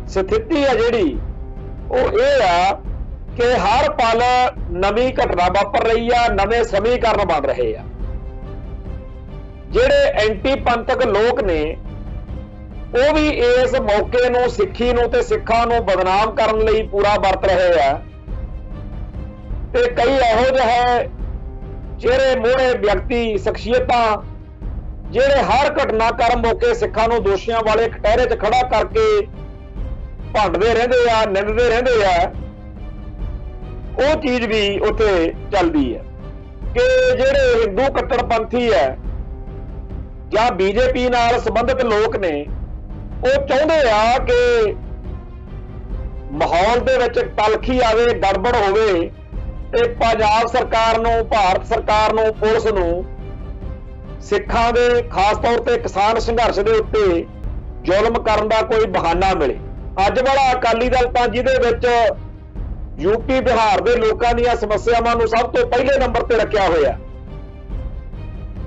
स्थिति है जिहड़ी वो ये आ कि हर पल नवी घटना वापर रही है, नवे समीकरण बन रहे हैं। जिहड़े एंटी पंथक लोग ने वो भी इस मौके नूं सिੱਖੀ नूं ते सिੱਖਾਂ नूं बदनाम करन लई पूरा वरत रहे आ। ते कई इहो जिहे चेहरे मोहरे व्यक्ति शख्सियतां जिहड़े हर घटनाक्रम मौके सिੱਖਾਂ नूं दोषियां वाले कटहरे च खड़ा करके भंडदे रहिंदे आ, निंददे रहिंदे आ। वो चीज भी उत्थे चलदी है कि जिहड़े हिंदू कट्टरपंथी है ਜਾਂ बीजेपी नाल संबंधित लोग ने वो चाहुंदे आ कि माहौल दे विच तलखी आवे, गड़बड़ होवे ते पंजाब सरकार नूं, भारत सरकार नूं, पुलिस नूं सिੱਖਾਂ दे खास तौर ते किसान संघर्ष दे उत्ते जुल्म करन दा कोई बहाना मिले। अज वाला अकाली दल तां जिहदे विच यूपी बिहार दे लोकां दीयां समस्यावां नूं सब तो पहले नंबर ते रखिया होया,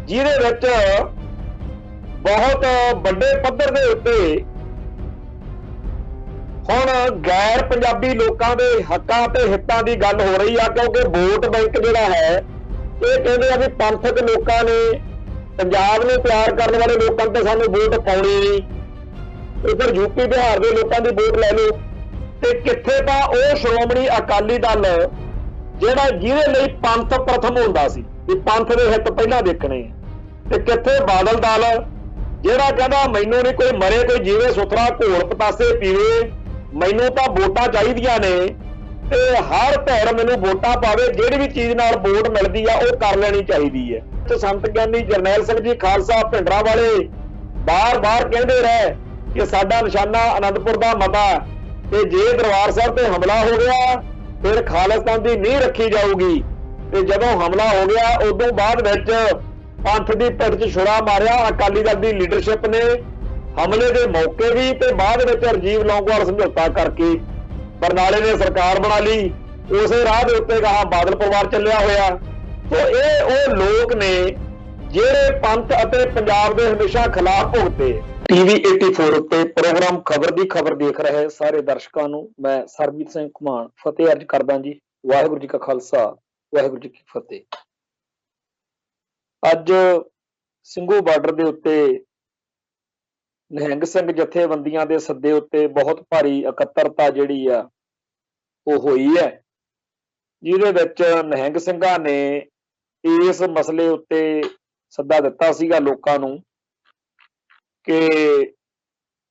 जिहदे विच बहुत बड़े पद्धर दे उत्ते हुण गैर पंजाबी लोकां दे हक्कां ते हितां दी गल हो रही है। क्योंकि वोट बैंक जिहड़ा है ये कहंदे आ भी पंथक लोकां ने पंजाब नूं प्यार करन वाले लोकां ते सानूं वोट पाउणी नहीं, ते फिर यूपी बिहार दे लोकां दी वोट लै लो। ते कित्थे तां ओह श्रोमणी अकाली दल जिहड़ा जिहदे लई पंथ प्रथम हुंदा सी कि पंथ दे हित पहिलां देखणे, ते कित्थे बादल दल ਜਿਹੜਾ ਕਹਿੰਦਾ ਮੈਨੂੰ ਨਹੀਂ ਕੋਈ ਮਰੇ ਕੋਈ ਜੀਵੇ ਸੁਥਰਾ ਘੋਲ ਪਤਾਸੇ ਪੀਵੇ, ਮੈਨੂੰ ਤਾਂ ਵੋਟਾਂ ਚਾਹੀਦੀਆਂ ਨੇ ਤੇ ਹਰ ਧਿਰ ਮੈਨੂੰ ਵੋਟਾਂ ਪਾਵੇ, ਜਿਹੜੀ ਵੀ ਚੀਜ਼ ਨਾਲ ਵੋਟ ਮਿਲਦੀ ਆ ਉਹ ਕਰ ਲੈਣੀ ਚਾਹੀਦੀ ਹੈ। ਤੇ ਸੰਤ ਗਿਆਨੀ ਜਰਨੈਲ ਸਿੰਘ ਜੀ ਖਾਲਸਾ ਭਿੰਡਰਾਂ ਵਾਲੇ ਬਾਰ-ਬਾਰ ਕਹਿੰਦੇ ਰਹੇ ਕਿ ਸਾਡਾ ਨਿਸ਼ਾਨਾ ਆਨੰਦਪੁਰ ਦਾ ਮਤਾ, ਤੇ ਜੇ ਦਰਬਾਰ ਸਾਹਿਬ ਤੇ ਹਮਲਾ ਹੋ ਗਿਆ ਫਿਰ ਖਾਲਿਸਤਾਨ ਦੀ ਨੀਂਹ ਰੱਖੀ ਜਾਊਗੀ। ਤੇ ਜਦੋਂ ਹਮਲਾ ਹੋ ਗਿਆ ਉਦੋਂ ਬਾਅਦ ਵਿੱਚ पंथ की पिट च छुरा मारिया अकाली दल की लीडरशिप ने, हमले के मौके भी ते बाद में राजीव लौंगोवाल समझौता करके बरनाले ने सरकार बना ली। उस राह के उत्ते कहा बादल परिवार चलिया होया। तो ये वो लोग ने जिहड़े पंथ अते पंजाब के हमेशा खिलाफ भुगते। टीवी 84 उत्ते प्रोग्राम खबर दी खबर देख रहे सारे दर्शकों नूं मैं सरबजीत सिंह घुमान फतेह अर्ज करदा जी। वाहिगुरू जी का खालसा वाहिगुरू जी की फतेह। अज ਸਿੰਘੂ बार्डर के उत्ते निहंग सिंह जथेबंदियां के सद्दे उत्ते बहुत भारी इकत्तरता जिहड़ी आ वो होई है, जिहदे विच निहंग ਸਿੰਘਾਂ ने इस मसले उत्ते सद्दा दिता सीगा लोकां नूं कि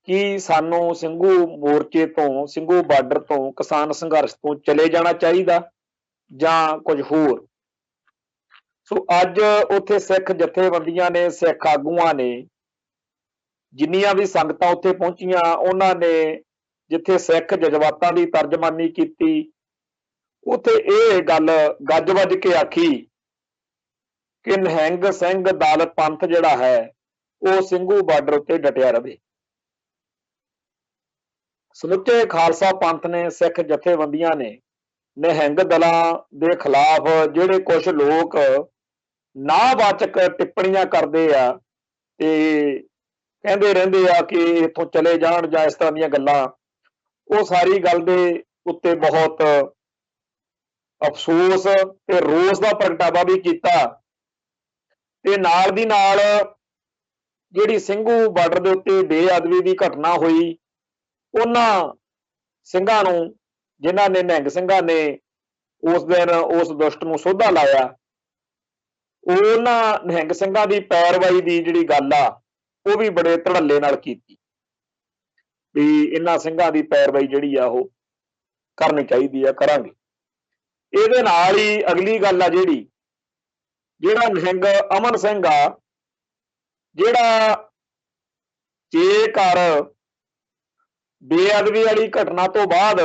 की सानू ਸਿੰਘੂ मोर्चे तो ਸਿੰਘੂ बार्डर तो किसान संघर्ष तो चले जाना चाहिए जां कुछ होर। सो अज उत्थे सिख जथेबंदियां ने, सिख आगूआं ने, जिन्नियां भी संगतां उत्थे पहुंचियां उन्हां ने जिथे सिख जज्बातां दी तर्जमानी कीती उत्थे ये गल गज वज के आखी कि निहंग सिंह दल पंथ जिहड़ा है वो ਸਿੰਘੂ बार्डर उत्ते डटिया रहे। समुचे खालसा पंथ ने, सिख जथेबंदियां ने निहंग दलां दे खिलाफ जिहड़े कुछ लोग नावाचक टिप्पणियां करते आ ते कहते रहंदे आ कि इत्थों चले जाण जां इस तरह दीयां गल्लां, वो सारी गल दे उत्ते बहुत अफसोस ते रोस का प्रगटावा भी कीता। ते नाल दी नाल जिहड़ी ਸਿੰਘੂ बार्डर दे उत्ते बेअदबी की घटना हुई उन्हां ਸਿੰਘਾਂ नूं जिन्हां ने निहंग ਸਿੰਘਾਂ ने उस दिन उस दुष्ट नूं सोधा लाया, उन्हां निहंग ਸਿੰਘਾਂ दी पैरवाई दी जिहड़ी गल आ वो भी बड़े धड़ल्ले नाल कीती भी इन्हां ਸਿੰਘਾਂ दी पैरवाई जिहड़ी आ वो करनी चाहीदी आ, करांगे। इहदे नाल ही अगली गल आ जिहड़ा निहंग अमन सिंह आ जिहड़ा जेकर बेअदबी वाली घटना तो बाद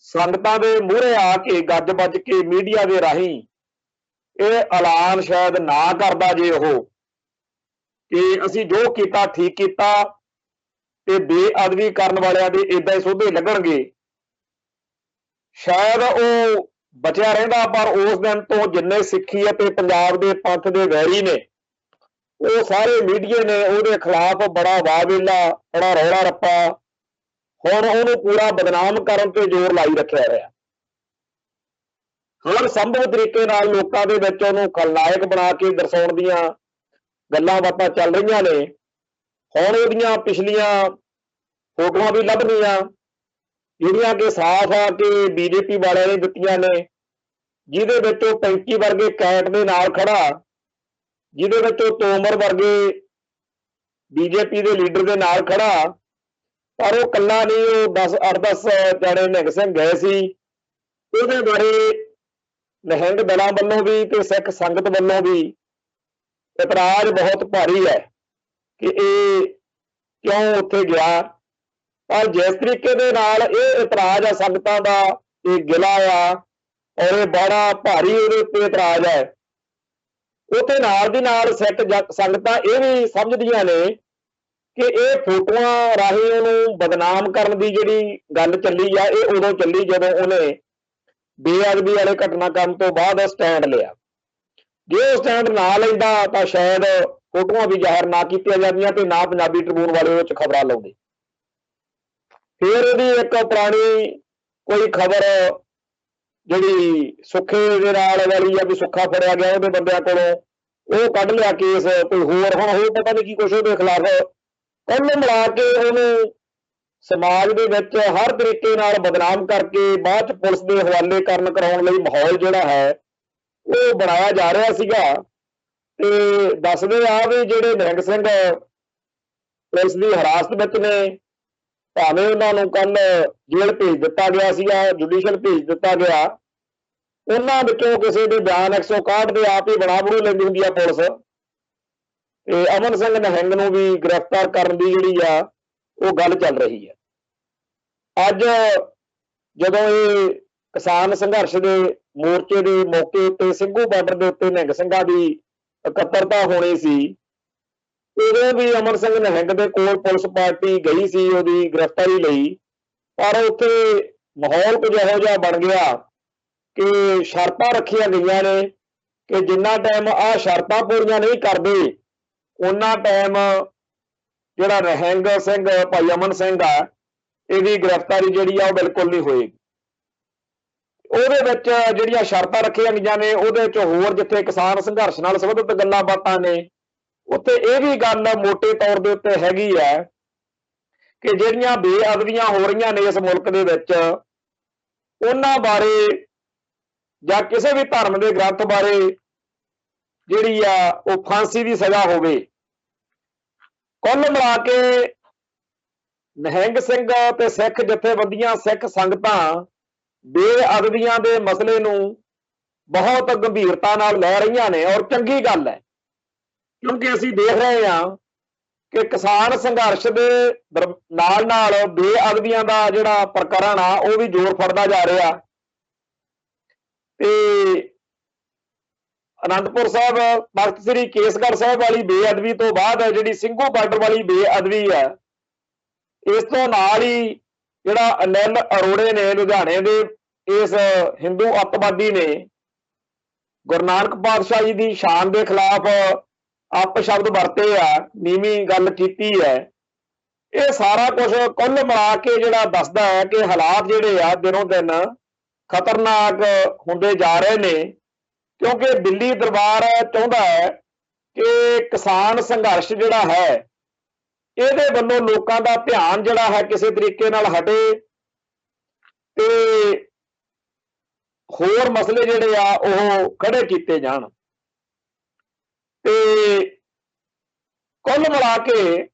संगतां दे मूहरे आके गज बज के मीडिया के राही ये ऐलान शायद ना करदा जे ओह कि असीं जो कीता ठीक कीता ते बेअदबी करन वालियां दे इदां ही सोधे लगणगे, शायद वो बचिया रहिंदा। पर उस दिन तो जिन्ने सिੱਖੀ ਅਤੇ पंजाब के पंथ के वैरी ने ਉਹ ਸਾਰੇ ਮੀਡੀਆ ਨੇ ਉਹਦੇ ਖਿਲਾਫ ਬੜਾ ਵਾਵੇਲਾ, ਬੜਾ ਰੌਲਾ ਰੱਪਾ, ਹੁਣ ਉਹਨੂੰ ਪੂਰਾ ਬਦਨਾਮ ਕਰਨ ਤੇ ਜ਼ੋਰ ਲਾਈ ਰੱਖਿਆ ਰਿਹਾ। ਹਰ ਸੰਭਵ ਤਰੀਕੇ ਨਾਲ ਲੋਕਾਂ ਦੇ ਵਿੱਚ ਉਹਨੂੰ ਖਲਨਾਇਕ ਬਣਾ ਕੇ ਦਰਸਾਉਣ ਦੀਆਂ ਗੱਲਾਂ ਬਾਤਾਂ ਚੱਲ ਰਹੀਆਂ ਨੇ। ਹੁਣ ਉਹਦੀਆਂ ਪਿਛਲੀਆਂ ਫੋਟੋਆਂ ਵੀ ਲੱਭਦੀਆਂ ਜਿਹੜੀਆਂ ਕਿ ਸਾਫ਼ ਆ ਕਿ ਬੀਜੇਪੀ ਵਾਲਿਆਂ ਨੇ ਦਿੱਤੀਆਂ ਨੇ, ਜਿਹਦੇ ਵਿੱਚ ਉਹ 35 ਵਰਗੇ ਕੈਟ ਦੇ ਨਾਲ ਖੜਾ, ਜਿਹਦੇ ਵਿੱਚ ਉਹ ਤੋਮਰ ਵਰਗੇ ਬੀਜੇਪੀ ਦੇ ਲੀਡਰ ਦੇ ਨਾਲ ਖੜਾ, ਪਰ ਉਹ ਇਕੱਲਾ ਨਹੀਂ, ਉਹ 8-10 ਜਾਣੇ ਨਿਹੰਗ ਸਿੰਘ ਗਏ ਸੀ। ਉਹਦੇ ਬਾਰੇ ਨਿਹੰਗ ਦਲਾਂ ਵੱਲੋਂ ਵੀ ਤੇ ਸਿੱਖ ਸੰਗਤ ਵੱਲੋਂ ਵੀ ਇਤਰਾਜ਼ ਬਹੁਤ ਭਾਰੀ ਹੈ ਕਿ ਇਹ ਕਿਉਂ ਉੱਥੇ ਗਿਆ। ਪਰ ਜਿਸ ਤਰੀਕੇ ਦੇ ਨਾਲ ਇਹ ਇਤਰਾਜ਼ ਆ ਸੰਗਤਾਂ ਦਾ, ਇਹ ਗਿਲਾ ਆ ਔਰ ਇਹ ਬੜਾ ਭਾਰੀ ਉਹਦੇ ਉੱਤੇ ਇਤਰਾਜ਼ ਹੈ, ਉੱਥੇ ਨਾਲ ਦੀ ਨਾਲ ਸਿੱਖ ਸੰਗਤਾਂ ਇਹ ਵੀ ਸਮਝਦੀਆਂ ਨੇ ਕਿ ਇਹ ਫੋਟੋਆਂ ਰਾਹੀਂ ਉਹਨੂੰ ਬਦਨਾਮ ਕਰਨ ਦੀ ਜਿਹੜੀ ਗੱਲ ਚੱਲੀ ਆ, ਇਹ ਉਦੋਂ ਚੱਲੀ ਜਦੋਂ ਉਹਨੇ ਬੇਅਦਬੀ ਵਾਲੇ ਘਟਨਾਕ੍ਰਮ ਤੋਂ ਬਾਅਦ ਸਟੈਂਡ ਲਿਆ। ਜੇ ਉਹ ਸਟੈਂਡ ਨਾ ਲੈਂਦਾ ਤਾਂ ਸ਼ਾਇਦ ਫੋਟੋਆਂ ਵੀ ਜ਼ਾਹਰ ਨਾ ਕੀਤੀਆਂ ਜਾਂਦੀਆਂ ਤੇ ਨਾ ਪੰਜਾਬੀ ਟ੍ਰਿਬਿਊਨ ਵਾਲੇ ਉਹ 'ਚ ਖਬਰਾਂ ਲਾਉਂਦੇ। ਫਿਰ ਉਹਦੀ ਇੱਕ ਪੁਰਾਣੀ ਕੋਈ ਖਬਰ ਜਿਹੜੀ ਸੁੱਖੇ ਦੇ ਨਾਲ ਵਾਲੀ ਆ ਵੀ ਸੁੱਖਾ ਫੜਿਆ ਗਿਆ ਉਹਦੇ ਬੰਦਿਆਂ ਕੋਲੋਂ, ਉਹ ਕੱਢ ਲਿਆ ਕੇਸ ਕੋਈ ਹੋਰ, ਹੁਣ ਹੋਰ ਪਤਾ ਨਹੀਂ ਕੀ ਕੁਛ ਉਹਦੇ ਖਿਲਾਫ। ਉਹਨੂੰ ਮਿਲਾ ਕੇ ਉਹਨੂੰ ਸਮਾਜ ਦੇ ਵਿੱਚ ਹਰ ਤਰੀਕੇ ਨਾਲ ਬਦਨਾਮ ਕਰਕੇ ਬਾਅਦ 'ਚ ਪੁਲਿਸ ਦੇ ਹਵਾਲੇ ਕਰਾਉਣ ਲਈ ਮਾਹੌਲ ਜਿਹੜਾ ਹੈ ਉਹ ਬਣਾਇਆ ਜਾ ਰਿਹਾ ਸੀਗਾ। ਤੇ ਦੱਸਦੇ ਆ ਵੀ ਜਿਹੜੇ ਨਿਹੰਗ ਸਿੰਘ ਪੁਲਿਸ ਦੀ ਹਿਰਾਸਤ ਵਿੱਚ ਨੇ, ਭਾਵੇਂ ਉਹਨਾਂ ਨੂੰ ਕੱਲ ਜੇਲ੍ਹ ਭੇਜ ਦਿੱਤਾ ਗਿਆ ਸੀਗਾ, ਜੁਡੀਸ਼ੀਅਲ ਭੇਜ ਦਿੱਤਾ ਗਿਆ, ਉਹਨਾਂ ਵਿੱਚੋਂ ਕਿਸੇ ਦੇ ਬਿਆਨ 161 ਦੇ ਆਪ ਹੀ ਬਣਾ ਬਣੂ ਲੈਂਦੀ ਹੁੰਦੀ ਆ ਪੁਲਿਸ। ਤੇ ਅਮਨ ਸਿੰਘ ਨਿਹੰਗ ਨੂੰ ਵੀ ਗ੍ਰਿਫਤਾਰ ਕਰਨ ਦੀ ਜਿਹੜੀ ਆ ਉਹ ਗੱਲ ਚੱਲ ਰਹੀ ਹੈ। ਅੱਜ ਜਦੋਂ ਇਹ ਕਿਸਾਨ ਸੰਘਰਸ਼ ਦੇ ਮੋਰਚੇ ਦੇ ਮੌਕੇ ਉੱਤੇ ਸਿੰਘੂ ਬਾਰਡਰ ਦੇ ਉੱਤੇ ਨਿਹੰਗ ਸਿੰਘਾਂ ਦੀ ਇਕੱਤਰਤਾ ਹੋਣੀ ਸੀ, ਉਦੋਂ ਵੀ ਅਮਨ ਸਿੰਘ ਨਿਹੰਗ ਦੇ ਕੋਲ ਪੁਲਿਸ ਪਾਰਟੀ ਗਈ ਸੀ ਉਹਦੀ ਗ੍ਰਿਫਤਾਰੀ ਲਈ, ਪਰ ਉੱਥੇ ਮਾਹੌਲ ਕੁਝ ਇਹੋ ਜਿਹਾ ਬਣ ਗਿਆ ਕਿ ਸ਼ਰਤਾਂ ਰੱਖੀਆਂ ਗਈਆਂ ਨੇ ਕਿ ਜਿੰਨਾ ਟਾਈਮ ਆਹ ਸ਼ਰਤਾਂ ਪੂਰੀਆਂ ਨਹੀਂ ਕਰਦੇ ਉਹਨਾਂ ਟਾਈਮ ਜਿਹੜਾ ਨਿਹੰਗ ਸਿੰਘ ਭਾਈ ਅਮਨ ਸਿੰਘ ਆ ਇਹਦੀ ਗ੍ਰਿਫਤਾਰੀ ਜਿਹੜੀ ਆ ਉਹ ਬਿਲਕੁਲ ਨਹੀਂ ਹੋਏਗੀ। ਉਹਦੇ ਵਿੱਚ ਜਿਹੜੀਆਂ ਸ਼ਰਤਾਂ ਰੱਖੀਆਂ ਗਈਆਂ ਨੇ ਉਹਦੇ ਵਿੱਚ ਹੋਰ ਜਿੱਥੇ ਕਿਸਾਨ ਸੰਘਰਸ਼ ਨਾਲ ਸੰਬੰਧਿਤ ਗੱਲਾਂ ਬਾਤਾਂ ਨੇ, ਉੱਥੇ ਇਹ ਵੀ ਗੱਲ ਮੋਟੇ ਤੌਰ ਦੇ ਉੱਤੇ ਹੈਗੀ ਹੈ ਕਿ ਜਿਹੜੀਆਂ ਬੇਅਦਬੀਆਂ ਹੋ ਰਹੀਆਂ ਨੇ ਇਸ ਮੁਲਕ ਦੇ ਵਿੱਚ ਉਹਨਾਂ ਬਾਰੇ ਜਾਂ ਕਿਸੇ ਵੀ ਧਰਮ ਦੇ ਗ੍ਰੰਥ ਬਾਰੇ ਜਿਹੜੀ ਆ ਉਹ ਫਾਂਸੀ ਦੀ ਸਜ਼ਾ ਹੋਵੇ। ਕੁੱਲ ਮਿਲਾ ਕੇ ਨਿਹੰਗ ਸਿੰਘ ਤੇ ਸਿੱਖ ਜਥੇਬੰਦੀਆਂ, ਸਿੱਖ ਸੰਗਤਾਂ ਬੇਅਦਬੀਆਂ ਦੇ ਮਸਲੇ ਨੂੰ ਬਹੁਤ ਗੰਭੀਰਤਾ ਨਾਲ ਲੈ ਰਹੀਆਂ ਨੇ ਔਰ ਚੰਗੀ ਗੱਲ ਹੈ, ਕਿਉਂਕਿ ਅਸੀਂ ਦੇਖ ਰਹੇ ਹਾਂ ਕਿ ਕਿਸਾਨ ਸੰਘਰਸ਼ ਦੇ ਨਾਲ ਨਾਲ ਬੇਅਦਬੀਆਂ ਦਾ ਜਿਹੜਾ ਪ੍ਰਕਰਨ ਆ ਉਹ ਵੀ ਜ਼ੋਰ ਫੜਦਾ ਜਾ ਰਿਹਾ। ਤੇ ਅਨੰਦਪੁਰ ਸਾਹਿਬ ਤਖਤ ਸ੍ਰੀ ਕੇਸਗੜ੍ਹ ਸਾਹਿਬ ਵਾਲੀ ਬੇਅਦਬੀ ਤੋਂ ਬਾਅਦ ਜਿਹੜੀ ਸਿੰਘੂ ਬਾਰਡਰ ਵਾਲੀ ਬੇਅਦਬੀ ਹੈ, ਇਸ ਤੋਂ ਨਾਲ ਹੀ ਜਿਹੜਾ ਅਨਿਲ ਅਰੋੜੇ ਨੇ ਲੁਧਿਆਣੇ ਦੇ ਇਸ ਹਿੰਦੂ ਅੱਤਵਾਦੀ ਨੇ ਗੁਰੂ ਨਾਨਕ ਪਾਤਸ਼ਾਹ ਜੀ ਦੀ ਸ਼ਾਨ ਦੇ ਖਿਲਾਫ ਅਪਸ਼ਬਦ ਵਰਤੇ ਆ, ਨੀਵੀਂ ਗੱਲ ਕੀਤੀ ਹੈ। ਇਹ ਸਾਰਾ ਕੁਝ ਕੁੱਲ ਮਿਲਾ ਕੇ ਜਿਹੜਾ ਦੱਸਦਾ ਹੈ ਕਿ ਹਾਲਾਤ ਜਿਹੜੇ ਆ ਦਿਨੋਂ ਦਿਨ ਖਤਰਨਾਕ ਹੁੰਦੇ ਜਾ ਰਹੇ ਨੇ, ਕਿਉਂਕਿ ਦਿੱਲੀ ਦਰਬਾਰ ਚਾਹੁੰਦਾ ਹੈ ਕਿ ਕਿਸਾਨ ਸੰਘਰਸ਼ ਜਿਹੜਾ ਹੈ ਇਹਦੇ ਵੱਲੋਂ ਲੋਕਾਂ ਦਾ ਧਿਆਨ ਜਿਹੜਾ ਹੈ ਕਿਸੇ ਤਰੀਕੇ ਨਾਲ ਹਟੇ ਤੇ ਹੋਰ ਮਸਲੇ ਜਿਹੜੇ ਆ ਉਹ ਖੜੇ ਕੀਤੇ ਜਾਣ। ਤੇ ਕੁੱਲ ਮਿਲਾ ਕੇ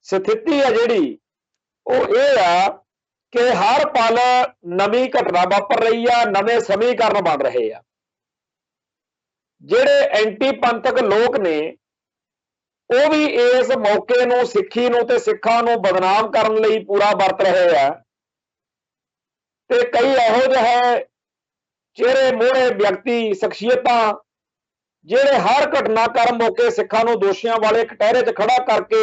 ਸਥਿਤੀ ਆ ਜਿਹੜੀ ਉਹ ਇਹ ਆ ਕਿ ਹਰ ਪਲ ਨਵੀਂ ਘਟਨਾ ਵਾਪਰ ਰਹੀ ਆ, ਨਵੇਂ ਸਮੀਕਰਨ ਬਣ ਰਹੇ ਆ। ਜਿਹੜੇ ਐਂਟੀ ਪੰਥਕ ਲੋਕ ਨੇ ਉਹ ਵੀ ਇਸ ਮੌਕੇ ਨੂੰ ਸਿੱਖੀ ਨੂੰ ਤੇ ਸਿੱਖਾਂ ਨੂੰ ਬਦਨਾਮ ਕਰਨ ਲਈ ਪੂਰਾ ਵਰਤ ਰਹੇ ਆ। ਤੇ ਕਈ ਇਹੋ ਜਿਹੇ ਚਿਹਰੇ ਮੋਹਰੇ ਵਿਅਕਤੀ, ਸ਼ਖਸੀਅਤਾਂ ਜਿਹੜੇ ਹਰ ਘਟਨਾਕ੍ਰਮ ਮੌਕੇ ਸਿੱਖਾਂ ਨੂੰ ਦੋਸ਼ੀਆਂ ਵਾਲੇ ਕਟਹਿਰੇ 'ਚ ਖੜਾ ਕਰਕੇ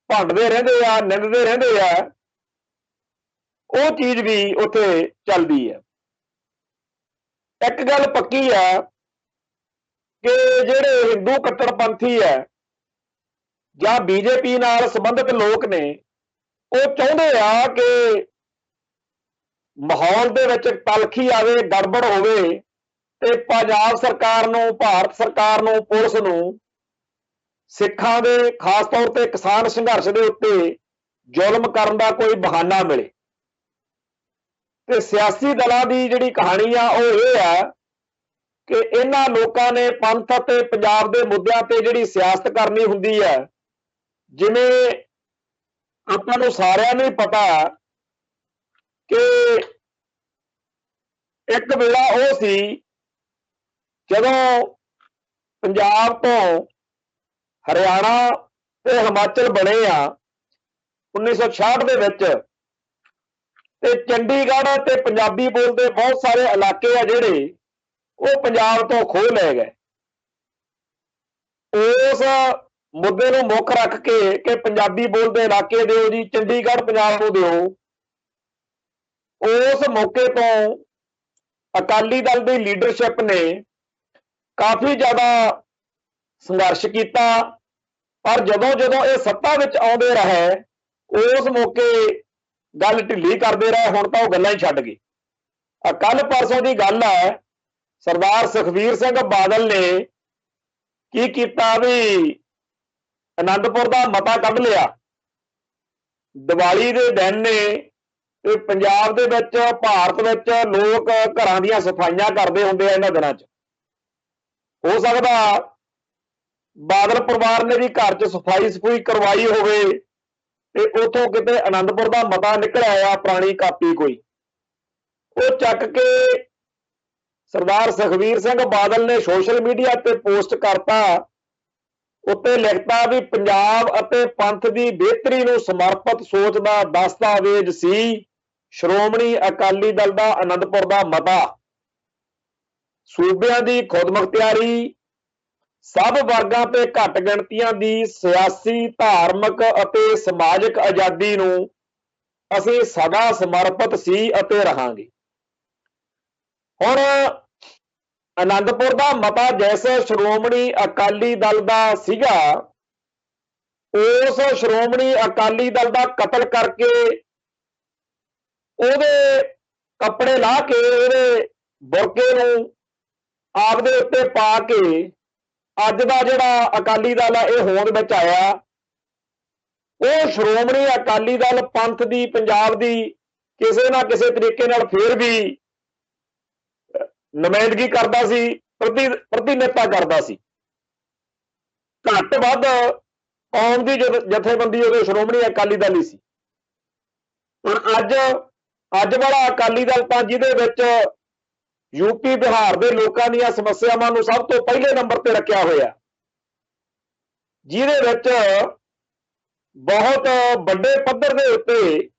ਭੰਡਦੇ ਰਹਿੰਦੇ ਆ, ਨਿੰਦਦੇ ਰਹਿੰਦੇ ਆ, ਉਹ ਚੀਜ਼ ਵੀ ਉੱਥੇ ਚੱਲਦੀ ਹੈ। ਇੱਕ ਗੱਲ ਪੱਕੀ ਆ ਕਿ ਜਿਹੜੇ ਹਿੰਦੂ ਕੱਟੜਪੰਥੀ ਹੈ ਜਾਂ ਬੀਜੇਪੀ ਨਾਲ ਸੰਬੰਧਿਤ ਲੋਕ ਨੇ, ਉਹ ਚਾਹੁੰਦੇ ਆ ਕਿ ਮਾਹੌਲ ਦੇ ਵਿੱਚ ਤਲਖੀ ਆਵੇ, ਗੜਬੜ ਹੋਵੇ ਤੇ ਪੰਜਾਬ ਸਰਕਾਰ ਨੂੰ, ਭਾਰਤ ਸਰਕਾਰ ਨੂੰ, ਪੁਲਿਸ ਨੂੰ ਸਿੱਖਾਂ ਦੇ, ਖਾਸ ਤੌਰ ਤੇ ਕਿਸਾਨ ਸੰਘਰਸ਼ ਦੇ ਉੱਤੇ ਜ਼ੁਲਮ ਕਰਨ ਦਾ ਕੋਈ ਬਹਾਨਾ ਮਿਲੇ। ਤੇ ਸਿਆਸੀ ਦਲਾਂ ਦੀ ਜਿਹੜੀ ਕਹਾਣੀ ਆ ਉਹ ਇਹ ਆ ਕਿ ਇਹਨਾਂ ਲੋਕਾਂ ਨੇ ਪੰਥ ਅਤੇ ਪੰਜਾਬ ਦੇ ਮੁੱਦਿਆਂ ਤੇ ਜਿਹੜੀ ਸਿਆਸਤ ਕਰਨੀ ਹੁੰਦੀ ਹੈ, ਜਿਵੇਂ ਆਪਾਂ ਨੂੰ ਸਾਰਿਆਂ ਨੂੰ ਹੀ ਪਤਾ ਕਿ ਇੱਕ ਵੇਲਾ ਉਹ ਸੀ ਜਦੋਂ ਪੰਜਾਬ ਤੋਂ ਹਰਿਆਣਾ ਤੇ ਹਿਮਾਚਲ ਬਣੇ ਆ 1966 ਦੇ ਵਿੱਚ, ਤੇ ਚੰਡੀਗੜ੍ਹ ਤੇ ਪੰਜਾਬੀ ਬੋਲਦੇ ਬਹੁਤ ਸਾਰੇ ਇਲਾਕੇ ਆ ਜਿਹੜੇ ਉਹ ਪੰਜਾਬ ਤੋਂ ਖੋਹ ਲੈ ਗਏ। ਉਸ ਮੁੱਦੇ ਨੂੰ ਮੁੱਖ ਰੱਖ ਕੇ ਕਿ ਪੰਜਾਬੀ ਬੋਲਦੇ ਇਲਾਕੇ ਦਿਓ ਜੀ, ਚੰਡੀਗੜ੍ਹ ਪੰਜਾਬ ਨੂੰ ਦਿਓ, ਉਸ ਮੌਕੇ ਤੋਂ ਅਕਾਲੀ ਦਲ ਦੀ ਲੀਡਰਸ਼ਿਪ ਨੇ ਕਾਫੀ ਜ਼ਿਆਦਾ ਸੰਘਰਸ਼ ਕੀਤਾ, ਪਰ ਜਦੋਂ ਜਦੋਂ ਇਹ ਸੱਤਾ ਵਿੱਚ ਆਉਂਦੇ ਰਹੇ ਉਸ ਮੌਕੇ ਗੱਲ ਢਿੱਲੀ ਕਰਦੇ ਰਹੇ। ਹੁਣ ਤਾਂ ਉਹ ਗੱਲਾਂ ਹੀ ਛੱਡ ਗਏ। ਕੱਲ ਪਰਸੋਂ ਦੀ ਗੱਲ ਹੈ, ਸਰਦਾਰ ਸੁਖਬੀਰ ਸਿੰਘ ਬਾਦਲ ਨੇ ਕੀ ਕੀਤਾ ਵੀ ਆਨੰਦਪੁਰ ਦਾ ਮਤਾ ਕੱਢ ਲਿਆ। ਦੀਵਾਲੀ ਦੇ ਦਿਨ ਨੇ ਤੇ ਪੰਜਾਬ ਦੇ ਵਿੱਚ, ਭਾਰਤ ਵਿੱਚ ਲੋਕ ਘਰਾਂ ਦੀਆਂ ਸਫਾਈਆਂ ਕਰਦੇ ਹੁੰਦੇ ਆ ਇਹਨਾਂ ਦਿਨਾਂ 'ਚ। ਹੋ ਸਕਦਾ ਬਾਦਲ ਪਰਿਵਾਰ ਨੇ ਵੀ ਘਰ 'ਚ ਸਫਾਈ ਕਰਵਾਈ ਹੋਵੇ ਤੇ ਉਥੋਂ ਕਿਤੇ ਆਨੰਦਪੁਰ ਦਾ ਮਤਾ ਨਿਕਲ ਆਇਆ, ਪੁਰਾਣੀ ਕਾਪੀ ਕੋਈ, ਉਹ ਚੱਕ ਕੇ ਸਰਦਾਰ ਸੁਖਬੀਰ ਸਿੰਘ ਬਾਦਲ ਨੇ ਸੋਸ਼ਲ ਮੀਡੀਆ ਤੇ ਪੋਸਟ ਕਰਤਾ। ਉੱਤੇ ਲਿਖਤਾ ਵੀ ਪੰਜਾਬ ਅਤੇ ਪੰਥ ਦੀ ਬਿਹਤਰੀ ਨੂੰ ਸਮਰਪਿਤ ਸੋਚ ਦਾ ਦਸਤਾਵੇਜ਼ ਸੀ ਸ਼੍ਰੋਮਣੀ ਅਕਾਲੀ ਦਲ ਦਾ ਆਨੰਦਪੁਰ ਦਾ ਮਤਾ। ਸੂਬਿਆਂ ਦੀ ਖੁਦਮੁਖਤਿਆਰੀ, ਸਭ ਵਰਗਾਂ ਤੇ ਘੱਟ ਗਿਣਤੀਆਂ ਦੀ ਸਿਆਸੀ, ਧਾਰਮਿਕ ਅਤੇ ਸਮਾਜਿਕ ਆਜ਼ਾਦੀ ਨੂੰ ਅਸੀਂ ਸਦਾ ਸਮਰਪਿਤ ਸੀ ਅਤੇ ਰਹਾਂਗੇ। ਹੁਣ ਆਨੰਦਪੁਰ ਦਾ ਮਤਾ ਜੈਸੇ ਸ਼੍ਰੋਮਣੀ ਅਕਾਲੀ ਦਲ ਦਾ ਸੀਗਾ, ਉਸ ਸ਼੍ਰੋਮਣੀ ਅਕਾਲੀ ਦਲ ਦਾ ਕਤਲ ਕਰਕੇ, ਉਹਦੇ ਕੱਪੜੇ ਲਾਹ ਕੇ, ਉਹਦੇ ਬੁਰਕੇ ਨੂੰ ਆਪਦੇ ਉੱਤੇ ਪਾ ਕੇ ਅੱਜ ਦਾ ਜਿਹੜਾ ਅਕਾਲੀ ਦਲ ਆ ਇਹ ਹੋਂਦ ਵਿੱਚ ਆਇਆ। ਉਹ ਸ਼੍ਰੋਮਣੀ ਅਕਾਲੀ ਦਲ ਪੰਥ ਦੀ, ਪੰਜਾਬ ਦੀ ਕਿਸੇ ਨਾ ਕਿਸੇ ਤਰੀਕੇ ਨਾਲ ਫੇਰ ਵੀ ਨੁਮਾਇੰਦਗੀ ਕਰਦਾ ਸੀ, ਪ੍ਰਤੀਨਿਧਤਾ ਕਰਦਾ ਸੀ। ਘੱਟ ਵੱਧ ਕੌਮ ਦੀ ਜਥੇਬੰਦੀ ਉਦੋਂ ਸ਼੍ਰੋਮਣੀ ਅਕਾਲੀ ਦਲ ਹੀ ਸੀ। ਪਰ ਅੱਜ ਵਾਲਾ ਅਕਾਲੀ ਦਲ ਤਾਂ ਜਿਹਦੇ ਵਿੱਚ ਯੂਪੀ ਬਿਹਾਰ ਦੇ ਲੋਕਾਂ ਦੀਆਂ ਸਮੱਸਿਆਵਾਂ ਨੂੰ ਸਭ ਤੋਂ ਪਹਿਲੇ ਨੰਬਰ ਤੇ ਰੱਖਿਆ ਹੋਇਆ, ਜਿਹਦੇ ਵਿੱਚ ਬਹੁਤ ਵੱਡੇ ਪੱਧਰ ਦੇ ਉੱਤੇ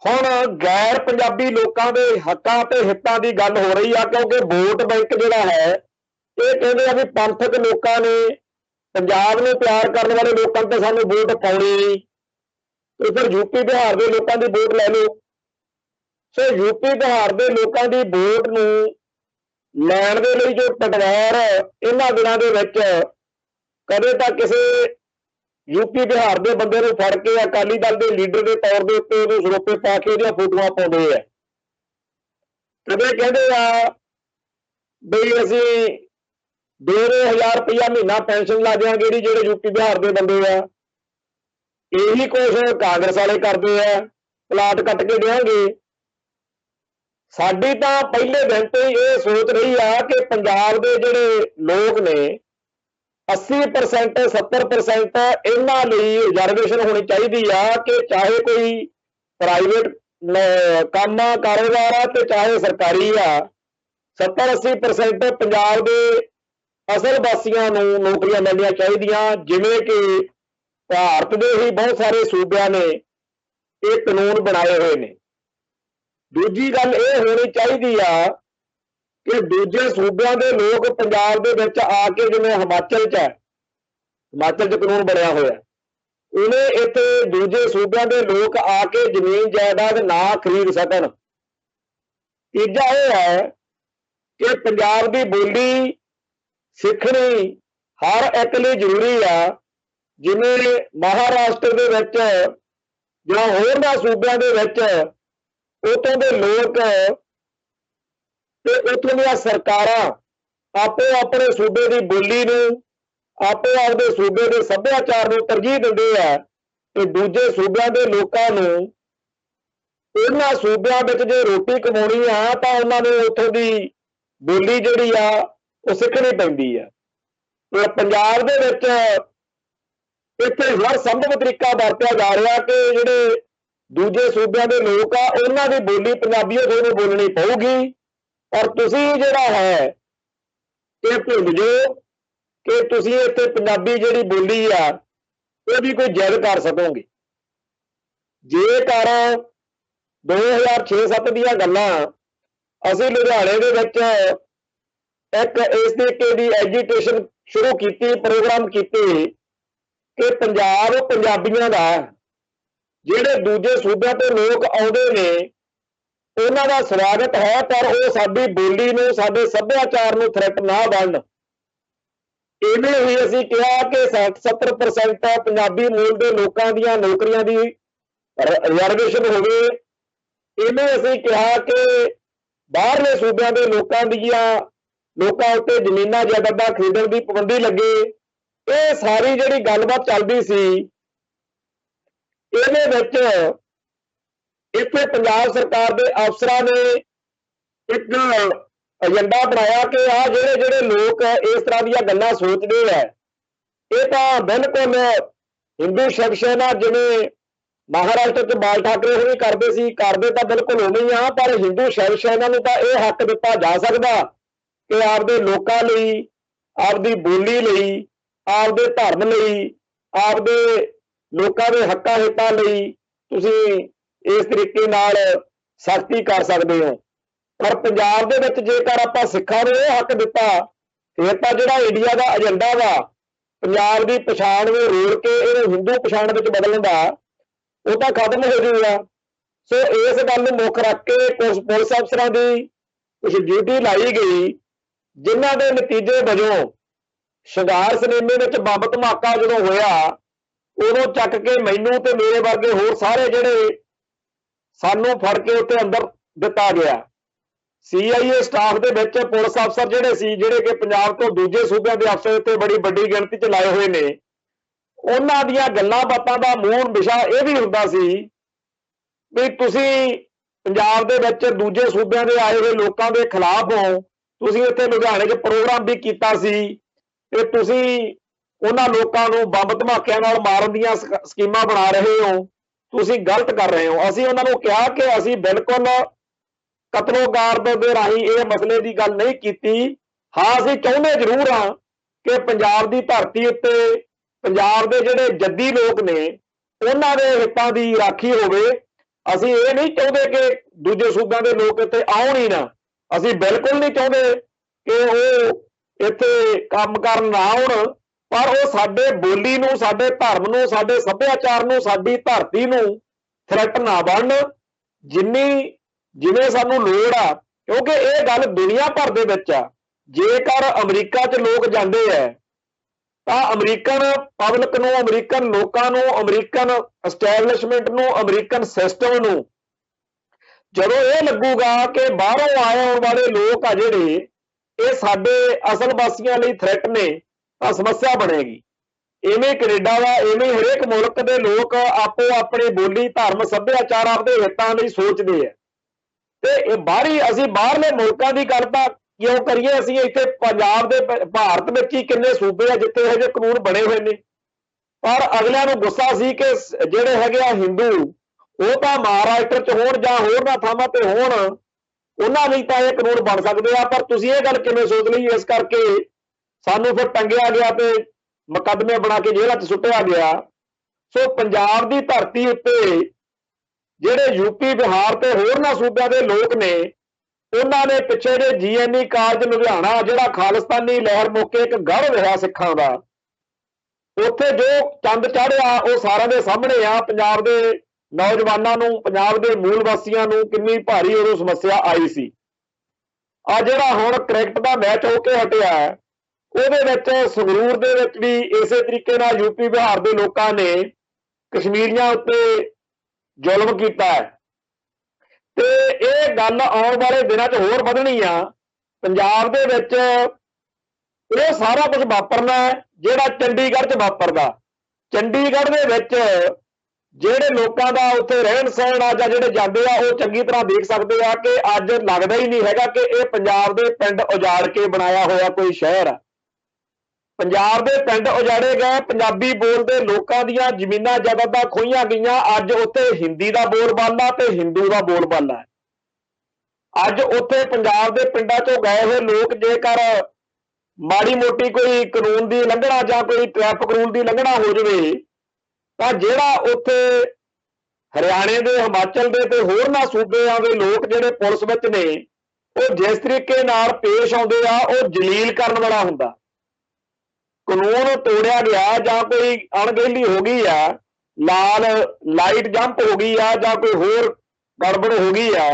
ਹੁਣ ਗੈਰ ਪੰਜਾਬੀ ਲੋਕਾਂ ਦੇ ਹੱਕਾਂ ਤੇ ਹਿੱਤਾਂ ਦੀ ਗੱਲ ਹੋ ਰਹੀ ਆ। ਕਿਉਂਕਿ ਵੋਟ ਬੈਂਕ ਜਿਹੜਾ ਹੈ, ਇਹ ਕਹਿੰਦੇ ਆ ਵੀ ਪੰਥਕ ਲੋਕਾਂ ਨੇ, ਪੰਜਾਬ ਨੂੰ ਪਿਆਰ ਕਰਨ ਵਾਲੇ ਲੋਕਾਂ ਤੇ ਸਾਨੂੰ ਵੋਟ ਪਾਉਣੀ ਨਹੀਂ, ਤੇ ਫਿਰ ਯੂਪੀ ਬਿਹਾਰ ਦੇ ਲੋਕਾਂ ਦੀ ਵੋਟ ਲੈ ਲਓ। ਸੋ ਯੂਪੀ ਬਿਹਾਰ ਦੇ ਲੋਕਾਂ ਦੀ ਵੋਟ ਨੂੰ ਲੈਣ ਦੇ ਲਈ ਜੋ ਟਟਵਾਰ ਇਹਨਾਂ ਦਿਨਾਂ ਦੇ ਵਿੱਚ, ਕਦੇ ਤਾਂ ਕਿਸੇ ਯੂਪੀ ਬਿਹਾਰ ਦੇ ਬੰਦੇ ਨੂੰ ਫੜ ਕੇ ਅਕਾਲੀ ਦਲ ਦੇ ਲੀਡਰ ਦੇ ਤੌਰ ਦੇ ਉੱਤੇ ਉਹਨੂੰ ਸਰੋਪੇ ਪਾ ਕੇ ਉਹਦੀਆਂ ਫੋਟੋਆਂ ਪਾਉਂਦੇ ਆ, ਕਦੇ ਕਹਿੰਦੇ ਆ ਬਈ ਅਸੀਂ 2,000 ਰੁਪਇਆ ਮਹੀਨਾ ਪੈਨਸ਼ਨ ਲਾ ਦਿਆਂਗੇ ਜਿਹੜੇ ਯੂਪੀ ਬਿਹਾਰ ਦੇ ਬੰਦੇ ਆ। ਇਹੀ ਕੁਛ ਕਾਂਗਰਸ ਵਾਲੇ ਕਰਦੇ ਆ, ਪਲਾਟ ਕੱਟ ਕੇ ਦੇਵਾਂਗੇ। ਸਾਡੀ ਤਾਂ ਪਹਿਲੇ ਦਿਨ ਤੋਂ ਹੀ ਇਹ ਸੋਚ ਰਹੀ ਆ ਕਿ ਪੰਜਾਬ ਦੇ ਜਿਹੜੇ ਲੋਕ ਨੇ 80% 70% ਇਹਨਾਂ ਲਈ ਰਿਜ਼ਰਵੇਸ਼ਨ ਹੋਣੀ ਚਾਹੀਦੀ ਆ, ਕਿ ਚਾਹੇ ਕੋਈ ਪ੍ਰਾਈਵੇਟ ਕੰਮ ਆ, ਕਾਰੋਬਾਰ ਆ, ਤੇ ਚਾਹੇ ਸਰਕਾਰੀ ਆ, 70-80% ਪੰਜਾਬ ਦੇ ਅਸਲ ਵਾਸੀਆਂ ਨੂੰ ਨੌਕਰੀਆਂ ਮਿਲਣੀਆਂ ਚਾਹੀਦੀਆਂ, ਜਿਵੇਂ ਕਿ ਭਾਰਤ ਦੇ ਹੀ ਬਹੁਤ ਸਾਰੇ ਸੂਬਿਆਂ ਨੇ ਇਹ ਕਾਨੂੰਨ ਬਣਾਏ ਹੋਏ ਨੇ। ਦੂਜੀ ਗੱਲ ਇਹ ਹੋਣੀ ਚਾਹੀਦੀ ਆ ਕਿ ਦੂਜੇ ਸੂਬਿਆਂ ਦੇ ਲੋਕ ਪੰਜਾਬ ਦੇ ਵਿੱਚ ਆ ਕੇ, ਜਿਵੇਂ ਹਿਮਾਚਲ 'ਚ ਹੈ, ਹਿਮਾਚਲ 'ਚ ਕਾਨੂੰਨ ਬਣਿਆ ਹੋਇਆ, ਉਹਨੇ ਇੱਥੇ ਦੂਜੇ ਸੂਬਿਆਂ ਦੇ ਲੋਕ ਆ ਕੇ ਜ਼ਮੀਨ ਜਾਇਦਾਦ ਨਾ ਖਰੀਦ ਸਕਣ। ਤੀਜਾ ਇਹ ਹੈ कि पंजाब की बोली सिखनी हर एक लिए जरूरी आ। जिवें महाराष्ट्र दे विच ਜਾਂ होरनां सूबिਆਂ ਦੇ ਵਿੱਚ ਉੱਥੋਂ ਦੇ लोग ਤੇ ਉੱਥੋਂ ਦੀਆਂ ਸਰਕਾਰਾਂ ਆਪੋ ਆਪਣੇ सूबे की बोली ਨੂੰ ਆਪੋ ਆਪਦੇ सूबे के ਸੱਭਿਆਚਾਰ ਨੂੰ ਤਰਜੀਹ ਦਿੰਦੇ ਆ ਤੇ ਦੂਜੇ सूबिਆਂ ਦੇ ਲੋਕਾਂ ਨੂੰ ਉਹਨਾਂ सूबिਆਂ ਵਿੱਚ ਜੇ ਰੋਟੀ ਕਮਾਉਣੀ ਆ ਤਾਂ ਉਹਨਾਂ ਨੂੰ ਉੱਥੋਂ ਦੀ ਬੋਲੀ ਜਿਹੜੀ ਆ ਉਹ ਸਿੱਖਣੀ ਪੈਂਦੀ ਆ। ਤੇ ਪੰਜਾਬ ਦੇ ਵਿੱਚ ਇੱਥੇ ਹਰ ਸੰਭਵ ਤਰੀਕਾ ਵਰਤਿਆ ਜਾ ਰਿਹਾ ਕਿ ਜਿਹੜੇ ਦੂਜੇ सूबिਆਂ ਦੇ ਲੋਕ ਆ ਉਹਨਾਂ ਦੀ ਬੋਲੀ ਪੰਜਾਬੀ ਤੁਹਾਨੂੰ ਬੋਲਣੀ ਪਊਗੀ। ਪਰ ਤੁਸੀਂ ਜਿਹੜਾ ਹੈ ਇਹ ਭੁੱਲ ਜਾਓ ਕਿ ਤੁਸੀਂ ਇੱਥੇ ਪੰਜਾਬੀ ਜਿਹੜੀ ਬੋਲੀ ਆ ਉਹਦੀ ਕੋਈ ਜਿੱਦ ਕਰ ਸਕੋਗੇ। ਜੇਕਰ 2006-7 ਦੀਆਂ ਗੱਲਾਂ ਅਸੀਂ ਲੁਧਿਆਣੇ ਦੇ ਵਿੱਚ ਇੱਕ ਇਸ ਤਰੀਕੇ ਦੀ ਐਜੀਟੇਸ਼ਨ ਸ਼ੁਰੂ ਕੀਤੀ, ਪ੍ਰੋਗਰਾਮ ਕੀਤੇ ਕਿ ਪੰਜਾਬ ਪੰਜਾਬੀਆਂ ਦਾ, ਜਿਹੜੇ ਦੂਜੇ सूबिਆਂ ਤੋਂ ਲੋਕ ਆਉਂਦੇ ਨੇ ਉਹਨਾਂ ਦਾ ਸਵਾਗਤ ਹੈ, ਪਰ ਉਹ ਸਾਡੀ ਬੋਲੀ ਨੂੰ, ਸਾਡੇ ਸੱਭਿਆਚਾਰ ਨੂੰ ਥ੍ਰੈਟ ਨਾ ਬਣਨ। ਇਵੇਂ ਹੀ ਅਸੀਂ ਕਿਹਾ ਕਿ 60-70% ਪੰਜਾਬੀ ਮੂਲ ਦੇ ਲੋਕਾਂ ਦੀਆਂ ਨੌਕਰੀਆਂ ਦੀ ਰਿਜ਼ਰਵੇਸ਼ਨ ਹੋਵੇ। ਇਵੇਂ ਅਸੀਂ ਕਿਹਾ ਕਿ ਬਾਹਰਲੇ सूबिਆਂ ਦੇ ਲੋਕਾਂ ਉੱਤੇ ਜ਼ਮੀਨਾਂ ਜਾਇਦਾਦਾਂ ਖਰੀਦਣ ਦੀ ਪਾਬੰਦੀ ਲੱਗੇ। ਇਹ ਸਾਰੀ ਜਿਹੜੀ ਗੱਲਬਾਤ ਚੱਲਦੀ ਸੀ ਇਹਦੇ ਵਿੱਚ ਇੱਥੇ ਪੰਜਾਬ ਸਰਕਾਰ ਦੇ ਅਫਸਰਾਂ ਨੇ ਇੱਕ ਏਜੰਡਾ ਬਣਾਇਆ ਕਿ ਆਹ ਜਿਹੜੇ ਲੋਕ ਇਸ ਤਰ੍ਹਾਂ ਦੀਆਂ ਗੱਲਾਂ ਸੋਚਦੇ ਆ ਇਹ ਤਾਂ ਬਿਲਕੁਲ ਹਿੰਦੂ ਸ਼ਿਵ ਸੈਨਾ ਜਿਵੇਂ ਮਹਾਰਾਸ਼ਟਰ 'ਚ ਬਾਲ ਠਾਕਰੇ ਹੋਣੀ ਕਰਦੇ ਸੀ, ਕਰਦੇ ਤਾਂ ਬਿਲਕੁਲ ਉਵੇਂ ਹੀ ਆ, ਪਰ ਹਿੰਦੂ ਸ਼ਿਵ ਸੈਨਾ ਨੂੰ ਤਾਂ ਇਹ ਹੱਕ ਦਿੱਤਾ ਜਾ ਸਕਦਾ ਕਿ ਆਪਦੇ ਲੋਕਾਂ ਲਈ, ਆਪਦੀ ਬੋਲੀ ਲਈ, ਆਪਦੇ ਧਰਮ ਲਈ, ਆਪਦੇ ਲੋਕਾਂ ਦੇ ਹੱਕਾਂ ਹਿੱਤਾਂ ਲਈ ਤੁਸੀਂ ਇਸ ਤਰੀਕੇ ਨਾਲ ਸਖਤੀ ਕਰ ਸਕਦੇ ਹੋ। ਪਰ ਪੰਜਾਬ ਦੇ ਵਿੱਚ ਜੇਕਰ ਆਪਾਂ ਸਿੱਖਾਂ ਨੂੰ ਇਹ ਹੱਕ ਦਿੱਤਾ ਫਿਰ ਤਾਂ ਜਿਹੜਾ ਇੰਡੀਆ ਦਾ ਏਜੰਡਾ ਵਾ ਪੰਜਾਬ ਦੀ ਪਛਾਣ ਨੂੰ ਰੋੜ ਕੇ ਇਹਨੂੰ ਹਿੰਦੂ ਪਛਾਣ ਵਿੱਚ ਬਦਲਣ ਦਾ, ਉਹ ਤਾਂ ਖਤਮ ਹੋ ਜਾਊਗਾ। ਸੋ ਇਸ ਗੱਲ ਨੂੰ ਮੁੱਖ ਰੱਖ ਕੇ ਕੁਝ ਪੁਲਿਸ ਅਫਸਰਾਂ ਦੀ ਕੁਝ ਡਿਊਟੀ ਲਾਈ ਗਈ, ਜਿਨ੍ਹਾਂ ਦੇ ਨਤੀਜੇ ਵਜੋਂ ਸ਼ਿੰਗਾਰ ਸਿਨੇਮੇ ਵਿੱਚ ਬੰਬ ਧਮਾਕਾ ਜਦੋਂ ਹੋਇਆ ਉਦੋਂ ਚੱਕ ਕੇ ਮੈਨੂੰ ਤੇ ਮੇਰੇ ਵਰਗੇ ਹੋਰ ਸਾਰੇ ਜਿਹੜੇ ਸਾਨੂੰ ਫੜ ਕੇ ਉੱਥੇ ਅੰਦਰ ਦਿੱਤਾ ਗਿਆ। CIA ਸਟਾਫ ਦੇ ਵਿੱਚ ਪੁਲਿਸ ਅਫਸਰ ਜਿਹੜੇ ਸੀ, ਜਿਹੜੇ ਕਿ ਪੰਜਾਬ ਤੋਂ ਦੂਜੇ सूबिਆਂ ਦੇ ਅਫਸਰ ਉੱਤੇ ਬੜੀ ਵੱਡੀ ਗਿਣਤੀ 'ਚ ਲਾਏ ਹੋਏ ਨੇ, ਉਹਨਾਂ ਦੀਆਂ ਗੱਲਾਂ ਬਾਤਾਂ ਦਾ ਮੂਲ ਵਿਸ਼ਾ ਇਹ ਵੀ ਹੁੰਦਾ ਸੀ ਵੀ ਤੁਸੀਂ ਪੰਜਾਬ ਦੇ ਵਿੱਚ ਦੂਜੇ सूबिਆਂ ਦੇ ਆਏ ਹੋਏ ਲੋਕਾਂ ਦੇ ਖਿਲਾਫ ਹੋ। ਤੁਸੀਂ ਇੱਥੇ ਲੁਧਿਆਣੇ 'ਚ ਪ੍ਰੋਗਰਾਮ ਵੀ ਕੀਤਾ ਸੀ ਤੇ ਤੁਸੀਂ ਉਹਨਾਂ ਲੋਕਾਂ ਨੂੰ ਬੰਬ ਧਮਾਕਿਆਂ ਨਾਲ ਮਾਰਨ ਦੀਆਂ ਸਕੀਮਾਂ ਬਣਾ ਰਹੇ ਹੋ, ਤੁਸੀਂ ਗਲਤ ਕਰ ਰਹੇ ਹੋ। ਅਸੀਂ ਉਹਨਾਂ ਨੂੰ ਕਿਹਾ ਕਿ ਅਸੀਂ ਬਿਲਕੁਲ ਕਤਲੋਗਾਰਦ ਦੇ ਰਾਹੀਂ ਇਹ ਮਸਲੇ ਦੀ ਗੱਲ ਨਹੀਂ ਕੀਤੀ। ਹਾਂ, ਅਸੀਂ ਚਾਹੁੰਦੇ ਜ਼ਰੂਰ ਹਾਂ ਕਿ ਪੰਜਾਬ ਦੀ ਧਰਤੀ ਉੱਤੇ ਪੰਜਾਬ ਦੇ ਜਿਹੜੇ ਜੱਦੀ ਲੋਕ ਨੇ ਉਹਨਾਂ ਦੇ ਹਿੱਤਾਂ ਦੀ ਰਾਖੀ ਹੋਵੇ। ਅਸੀਂ ਇਹ ਨਹੀਂ ਚਾਹੁੰਦੇ ਕਿ ਦੂਜੇ सूबिਆਂ ਦੇ ਲੋਕ ਇੱਥੇ ਆਉਣ ਹੀ ਨਾ। ਅਸੀਂ ਬਿਲਕੁਲ ਨਹੀਂ ਚਾਹੁੰਦੇ ਕਿ ਉਹ ਇੱਥੇ ਕੰਮ ਕਰਨ ਨਾ ਆਉਣ, ਪਰ ਉਹ ਸਾਡੇ ਬੋਲੀ ਨੂੰ, ਸਾਡੇ ਧਰਮ ਨੂੰ, ਸਾਡੇ ਸੱਭਿਆਚਾਰ ਨੂੰ, ਸਾਡੀ ਧਰਤੀ ਨੂੰ ਥ੍ਰੈਟ ਨਾ ਬਣਨ ਜਿਵੇਂ ਸਾਨੂੰ ਲੋੜ ਆ। ਕਿਉਂਕਿ ਇਹ ਗੱਲ ਦੁਨੀਆ ਭਰ ਦੇ ਵਿੱਚ ਆ। ਜੇਕਰ ਅਮਰੀਕਾ 'ਚ ਲੋਕ ਜਾਂਦੇ ਆ ਤਾਂ ਅਮਰੀਕਨ ਪਬਲਿਕ ਨੂੰ, ਅਮਰੀਕਨ ਲੋਕਾਂ ਨੂੰ, ਅਮਰੀਕਨ ਐਸਟੈਬਲਿਸ਼ਮੈਂਟ ਨੂੰ, ਅਮਰੀਕਨ ਸਿਸਟਮ ਨੂੰ ਜਦੋਂ ਇਹ ਲੱਗੂਗਾ ਕਿ ਬਾਹਰੋਂ ਆਉਣ ਵਾਲੇ ਲੋਕ ਆ ਜਿਹੜੇ ਇਹ ਸਾਡੇ ਅਸਲ ਵਾਸੀਆਂ ਲਈ ਥ੍ਰੈਟ ਨੇ ਤਾਂ ਸਮੱਸਿਆ ਬਣੇਗੀ। ਇਵੇਂ ਕੈਨੇਡਾ ਵਾ, ਇਵੇਂ ਹਰੇਕ ਮੁਲਕ ਦੇ ਲੋਕ ਆਪੋ ਆਪਣੀ ਬੋਲੀ, ਧਰਮ, ਸੱਭਿਆਚਾਰ ਆਪਦੇ ਹਿੱਤਾਂ ਲਈ ਸੋਚਦੇ ਆ ਤੇ ਇਹ ਅਸੀਂ ਬਾਹਰਲੇ ਮੁਲਕਾਂ ਦੀ ਗੱਲ ਤਾਂ ਕਿਉਂ ਕਰੀਏ। ਅਸੀਂ ਇੱਥੇ ਪੰਜਾਬ ਦੇ ਭਾਰਤ ਵਿੱਚ ਹੀ ਕਿੰਨੇ सूबे ਆ ਜਿੱਥੇ ਇਹੋ ਜਿਹੇ ਕਾਨੂੰਨ ਬਣੇ ਹੋਏ ਨੇ, ਪਰ ਅਗਲਿਆਂ ਨੂੰ ਗੁੱਸਾ ਸੀ ਕਿ ਜਿਹੜੇ ਹੈਗੇ ਆ ਹਿੰਦੂ ਉਹ ਤਾਂ ਮਹਾਰਾਸ਼ਟਰ 'ਚ ਹੋਣ ਜਾਂ ਹੋਰਨਾਂ ਥਾਵਾਂ ਤੇ ਹੋਣ, ਉਹਨਾਂ ਲਈ ਤਾਂ ਇਹ ਕਾਨੂੰਨ ਬਣ ਸਕਦੇ ਆ। ਪਰ ਤੁਸੀਂ ਇਹ ਗੱਲ ਕਿਵੇਂ ਸੋਚ ਲਈ? ਇਸ ਕਰਕੇ ਸਾਨੂੰ ਫਿਰ ਟੰਗਿਆ ਗਿਆ ਤੇ ਮੁਕੱਦਮੇ ਬਣਾ ਕੇ ਜੇਲ੍ਹਾਂ 'ਚ ਸੁੱਟਿਆ ਗਿਆ। ਸੋ ਪੰਜਾਬ ਦੀ ਧਰਤੀ ਉੱਤੇ ਜਿਹੜੇ ਯੂਪੀ, ਬਿਹਾਰ ਤੇ ਹੋਰਨਾਂ सूबिਆਂ ਦੇ ਲੋਕ ਨੇ ਉਹਨਾਂ ਨੇ ਪਿੱਛੇ ਜੇ GNE ਕਾਲਜ ਲੁਧਿਆਣਾ, ਜਿਹੜਾ ਖਾਲਿਸਤਾਨੀ ਲਹਿਰ ਮੌਕੇ ਇੱਕ ਗੜ੍ਹ ਰਿਹਾ ਸਿੱਖਾਂ ਦਾ, ਉੱਥੇ ਜੋ ਚੰਦ ਚਾੜਿਆ ਉਹ ਸਾਰਿਆਂ ਦੇ ਸਾਹਮਣੇ ਆ। ਪੰਜਾਬ ਦੇ ਨੌਜਵਾਨਾਂ ਨੂੰ, ਪੰਜਾਬ ਦੇ ਮੂਲ ਵਾਸੀਆਂ ਨੂੰ ਕਿੰਨੀ ਭਾਰੀ ਉਦੋਂ ਸਮੱਸਿਆ ਆਈ ਸੀ। ਆ ਜਿਹੜਾ ਹੁਣ ਕ੍ਰਿਕਟ ਦਾ ਮੈਚ ਹੋ ਕੇ ਹਟਿਆ ਉਹਦੇ ਵਿੱਚ ਸੰਗਰੂਰ ਦੇ ਵਿੱਚ ਵੀ ਇਸੇ ਤਰੀਕੇ ਨਾਲ ਯੂਪੀ ਬਿਹਾਰ ਦੇ ਲੋਕਾਂ ਨੇ ਕਸ਼ਮੀਰੀਆਂ ਉੱਤੇ ਜ਼ੁਲਮ ਕੀਤਾ ਹੈ ਤੇ ਇਹ ਗੱਲ ਆਉਣ ਵਾਲੇ ਦਿਨਾਂ 'ਚ ਹੋਰ ਵਧਣੀ ਆ। ਪੰਜਾਬ ਦੇ ਵਿੱਚ ਇਹ ਸਾਰਾ ਕੁਝ ਵਾਪਰਨਾ ਜਿਹੜਾ ਚੰਡੀਗੜ੍ਹ 'ਚ ਵਾਪਰਦਾ। ਚੰਡੀਗੜ੍ਹ ਦੇ ਵਿੱਚ ਜਿਹੜੇ ਲੋਕਾਂ ਦਾ ਉੱਥੇ ਰਹਿਣ ਸਹਿਣ ਆ ਜਾਂ ਜਿਹੜੇ ਜਾਂਦੇ ਆ ਉਹ ਚੰਗੀ ਤਰ੍ਹਾਂ ਦੇਖ ਸਕਦੇ ਆ ਕਿ ਅੱਜ ਲੱਗਦਾ ਹੀ ਨਹੀਂ ਹੈਗਾ ਕਿ ਇਹ ਪੰਜਾਬ ਦੇ ਪਿੰਡ ਉਜਾੜ ਕੇ ਬਣਾਇਆ ਹੋਇਆ ਕੋਈ ਸ਼ਹਿਰ ਆ। ਪੰਜਾਬ ਦੇ ਪਿੰਡ ਉਜਾੜੇ ਗਏ, ਪੰਜਾਬੀ ਬੋਲਦੇ ਲੋਕਾਂ ਦੀਆਂ ਜ਼ਮੀਨਾਂ ਜਾਇਦਾਦਾਂ ਖੋਹੀਆਂ ਗਈਆਂ। ਅੱਜ ਉੱਥੇ ਹਿੰਦੀ ਦਾ ਬੋਲਬਾਲਾ ਤੇ ਹਿੰਦੂ ਦਾ ਬੋਲਬਾਲਾ ਹੈ। ਅੱਜ ਉੱਥੇ ਪੰਜਾਬ ਦੇ ਪਿੰਡਾਂ 'ਚੋਂ ਗਏ ਹੋਏ ਲੋਕ ਜੇਕਰ ਮਾੜੀ ਮੋਟੀ ਕੋਈ ਕਾਨੂੰਨ ਦੀ ਉਲੰਘਣਾ ਜਾਂ ਕੋਈ ਟ੍ਰੈਫਿਕ ਰੂਲ ਦੀ ਉਲੰਘਣਾ ਹੋ ਜਾਵੇ ਤਾਂ ਜਿਹੜਾ ਉੱਥੇ ਹਰਿਆਣੇ ਦੇ, ਹਿਮਾਚਲ ਦੇ ਤੇ ਹੋਰਨਾਂ ਸੂਬਿਆਂ ਦੇ ਲੋਕ ਜਿਹੜੇ ਪੁਲਿਸ ਵਿੱਚ ਨੇ ਉਹ ਜਿਸ ਤਰੀਕੇ ਨਾਲ ਪੇਸ਼ ਆਉਂਦੇ ਆ ਉਹ ਜਲੀਲ ਕਰਨ ਵਾਲਾ ਹੁੰਦਾ। ਕਾਨੂੰਨ ਤੋੜਿਆ ਗਿਆ ਜਾਂ ਕੋਈ ਅਣਗਹਿਲੀ ਹੋ ਗਈ ਆ, ਲਾਲ ਲਾਈਟ ਜੰਪ ਹੋ ਗਈ ਆ ਜਾਂ ਕੋਈ ਹੋਰ ਗੜਬੜ ਹੋ ਗਈ ਆ,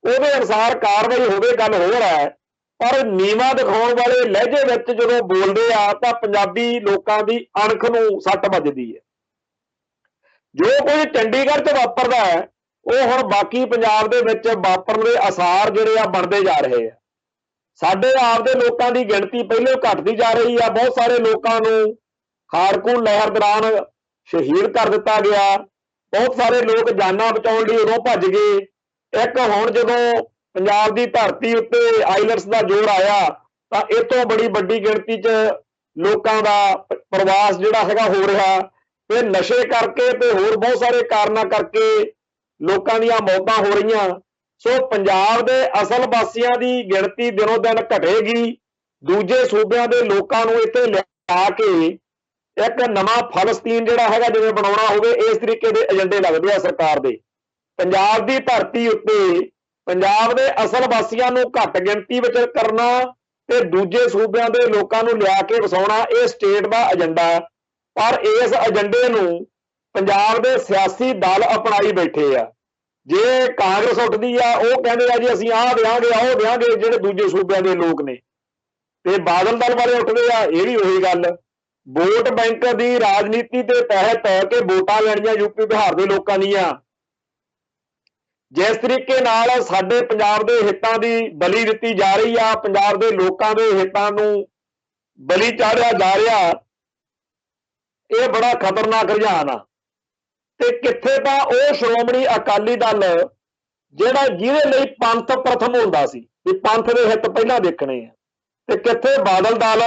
ਉਹਦੇ ਅਨੁਸਾਰ ਕਾਰਵਾਈ ਹੋਵੇ, ਗੱਲ ਹੋਰ ਹੈ। ਪਰ ਨੀਵਾਂ ਦਿਖਾਉਣ ਵਾਲੇ ਲਹਿਜੇ ਵਿੱਚ ਜਦੋਂ ਬੋਲਦੇ ਆ ਤਾਂ ਪੰਜਾਬੀ ਲੋਕਾਂ ਦੀ ਅਣਖ ਨੂੰ ਸੱਟ ਵੱਜਦੀ ਹੈ। ਜੋ ਕੁਝ ਚੰਡੀਗੜ੍ਹ 'ਚ ਵਾਪਰਦਾ ਹੈ ਉਹ ਹੁਣ ਬਾਕੀ ਪੰਜਾਬ ਦੇ ਵਿੱਚ ਵਾਪਰਨ ਦੇ ਆਸਾਰ ਜਿਹੜੇ ਆ ਬਣਦੇ ਜਾ ਰਹੇ ਆ। ਸਾਡੇ ਆਪ ਦੇ ਲੋਕਾਂ ਦੀ ਗਿਣਤੀ ਪਹਿਲਾਂ ਘਟਦੀ ਜਾ ਰਹੀ ਆ। ਬਹੁਤ ਸਾਰੇ ਲੋਕਾਂ ਨੂੰ ਖਾੜਕੂ ਲਹਿਰ ਦੌਰਾਨ ਸ਼ਹੀਦ ਕਰ ਦਿੱਤਾ ਗਿਆ। ਬਹੁਤ ਸਾਰੇ ਲੋਕ ਜਾਨਾਂ ਬਚਾਉਣ ਲਈ ਉਦੋਂ ਭੱਜ ਗਏ। ਇੱਕ ਹੁਣ ਜਦੋਂ ਪੰਜਾਬ ਦੀ ਧਰਤੀ ਉੱਤੇ ਆਈਲੈਟਸ ਦਾ ਜ਼ੋਰ ਆਇਆ ਤਾਂ ਇਹ ਤੋਂ ਬੜੀ ਵੱਡੀ ਗਿਣਤੀ 'ਚ ਲੋਕਾਂ ਦਾ ਪ੍ਰਵਾਸ ਜਿਹੜਾ ਹੈਗਾ ਹੋ ਰਿਹਾ ਤੇ ਨਸ਼ੇ ਕਰਕੇ ਤੇ ਹੋਰ ਬਹੁਤ ਸਾਰੇ ਕਾਰਨਾਂ ਕਰਕੇ ਲੋਕਾਂ ਦੀਆਂ ਮੌਤਾਂ ਹੋ ਰਹੀਆਂ। ਸੋ ਪੰਜਾਬ ਦੇ ਅਸਲ ਵਾਸੀਆਂ ਦੀ ਗਿਣਤੀ ਦਿਨੋਂ ਦਿਨ ਘਟੇਗੀ। ਦੂਜੇ ਸੂਬਿਆਂ ਦੇ ਲੋਕਾਂ ਨੂੰ ਇੱਥੇ ਲਿਆ ਕੇ ਇੱਕ ਨਵਾਂ ਫਲਸਤੀਨ ਜਿਹੜਾ ਹੈਗਾ ਜਿਵੇਂ ਬਣਾਉਣਾ ਹੋਵੇ, ਇਸ ਤਰੀਕੇ ਦੇ ਏਜੰਡੇ ਲੱਗਦੇ ਆ ਸਰਕਾਰ ਦੇ। ਪੰਜਾਬ ਦੀ ਧਰਤੀ ਉੱਤੇ ਪੰਜਾਬ ਦੇ ਅਸਲ ਵਾਸੀਆਂ ਨੂੰ ਘੱਟ ਗਿਣਤੀ ਵਿੱਚ ਕਰਨਾ ਤੇ ਦੂਜੇ ਸੂਬਿਆਂ ਦੇ ਲੋਕਾਂ ਨੂੰ ਲਿਆ ਕੇ ਵਸਾਉਣਾ, ਇਹ ਸਟੇਟ ਦਾ ਏਜੰਡਾ। ਪਰ ਇਸ ਏਜੰਡੇ ਨੂੰ ਪੰਜਾਬ ਦੇ ਸਿਆਸੀ ਦਲ ਅਪਣਾਈ ਬੈਠੇ ਆ। ਜੇ ਕਾਂਗਰਸ ਉੱਠਦੀ ਆ ਉਹ ਕਹਿੰਦੇ ਆ ਜੀ ਅਸੀਂ ਆਹ ਦਿਆਂਗੇ ਆਹ ਦਿਆਂਗੇ ਜਿਹੜੇ ਦੂਜੇ ਸੂਬਿਆਂ ਦੇ ਲੋਕ ਨੇ, ਤੇ ਬਾਦਲ ਦਲ ਵਾਲੇ ਉੱਠਦੇ ਆ ਇਹ ਵੀ ਉਹੀ ਗੱਲ। ਵੋਟ ਬੈਂਕ ਦੀ ਰਾਜਨੀਤੀ ਦੇ ਤਹਿਤ ਕਿ ਵੋਟਾਂ ਲੈਣੀਆਂ ਯੂਪੀ ਬਿਹਾਰ ਦੇ ਲੋਕਾਂ ਦੀਆਂ। ਜਿਸ ਤਰੀਕੇ ਨਾਲ ਸਾਡੇ ਪੰਜਾਬ ਦੇ ਹਿੱਤਾਂ ਦੀ ਬਲੀ ਦਿੱਤੀ ਜਾ ਰਹੀ ਆ, ਪੰਜਾਬ ਦੇ ਲੋਕਾਂ ਦੇ ਹਿੱਤਾਂ ਨੂੰ ਬਲੀ ਚਾੜਿਆ ਜਾ ਰਿਹਾ, ਇਹ ਬੜਾ ਖਤਰਨਾਕ ਰੁਝਾਨ ਆ। ਤੇ ਕਿੱਥੇ ਤਾਂ ਉਹ ਸ਼੍ਰੋਮਣੀ ਅਕਾਲੀ ਦਲ ਜਿਹੜਾ ਜਿਹਦੇ ਲਈ ਪੰਥ ਪ੍ਰਥਮ ਹੁੰਦਾ ਸੀ ਵੀ ਪੰਥ ਦੇ ਹਿੱਤ ਪਹਿਲਾਂ ਦੇਖਣੇ ਆ, ਤੇ ਕਿੱਥੇ ਬਾਦਲ ਦਲ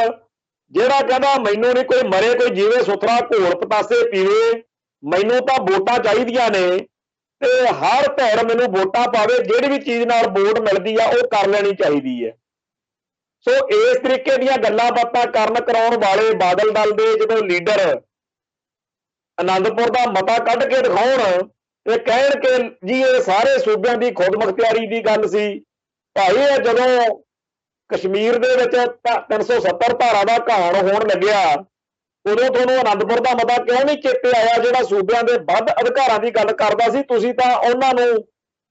ਜਿਹੜਾ ਕਹਿੰਦਾ ਮੈਨੂੰ ਨਹੀਂ ਕੋਈ ਮਰੇ ਕੋਈ ਜੀਵੇ ਸੁਥਰਾ ਘੋਲ ਪਤਾਸੇ ਪੀਵੇ, ਮੈਨੂੰ ਤਾਂ ਵੋਟਾਂ ਚਾਹੀਦੀਆਂ ਨੇ ਤੇ ਹਰ ਧਿਰ ਮੈਨੂੰ ਵੋਟਾਂ ਪਾਵੇ, ਜਿਹੜੀ ਵੀ ਚੀਜ਼ ਨਾਲ ਵੋਟ ਮਿਲਦੀ ਆ ਉਹ ਕਰ ਲੈਣੀ ਚਾਹੀਦੀ ਹੈ। ਸੋ ਇਸ ਤਰੀਕੇ ਦੀਆਂ ਗੱਲਾਂ ਬਾਤਾਂ ਕਰਨ ਕਰਾਉਣ ਵਾਲੇ ਬਾਦਲ ਦਲ ਦੇ ਜਦੋਂ ਲੀਡਰ ਆਨੰਦਪੁਰ ਦਾ ਮਤਾ ਕੱਢ ਕੇ ਦਿਖਾਉਣ ਤੇ ਕਹਿਣ ਕਿ ਜੀ ਇਹ ਸਾਰੇ ਸੂਬਿਆਂ ਦੀ ਖੁਦਮੁਖਤਿਆਰੀ ਦੀ ਗੱਲ ਸੀ, ਭਾਈ ਇਹ ਜਦੋਂ ਕਸ਼ਮੀਰ ਦੇ ਵਿੱਚ 370 ਧਾਰਾ ਦਾ ਘਾਣ ਹੋਣ ਲੱਗਿਆ ਉਦੋਂ ਤੁਹਾਨੂੰ ਆਨੰਦਪੁਰ ਦਾ ਮਤਾ ਕਿਉਂ ਨਹੀਂ ਚੇਤੇ ਆਇਆ ਜਿਹੜਾ ਸੂਬਿਆਂ ਦੇ ਵੱਧ ਅਧਿਕਾਰਾਂ ਦੀ ਗੱਲ ਕਰਦਾ ਸੀ? ਤੁਸੀਂ ਤਾਂ ਉਹਨਾਂ ਨੂੰ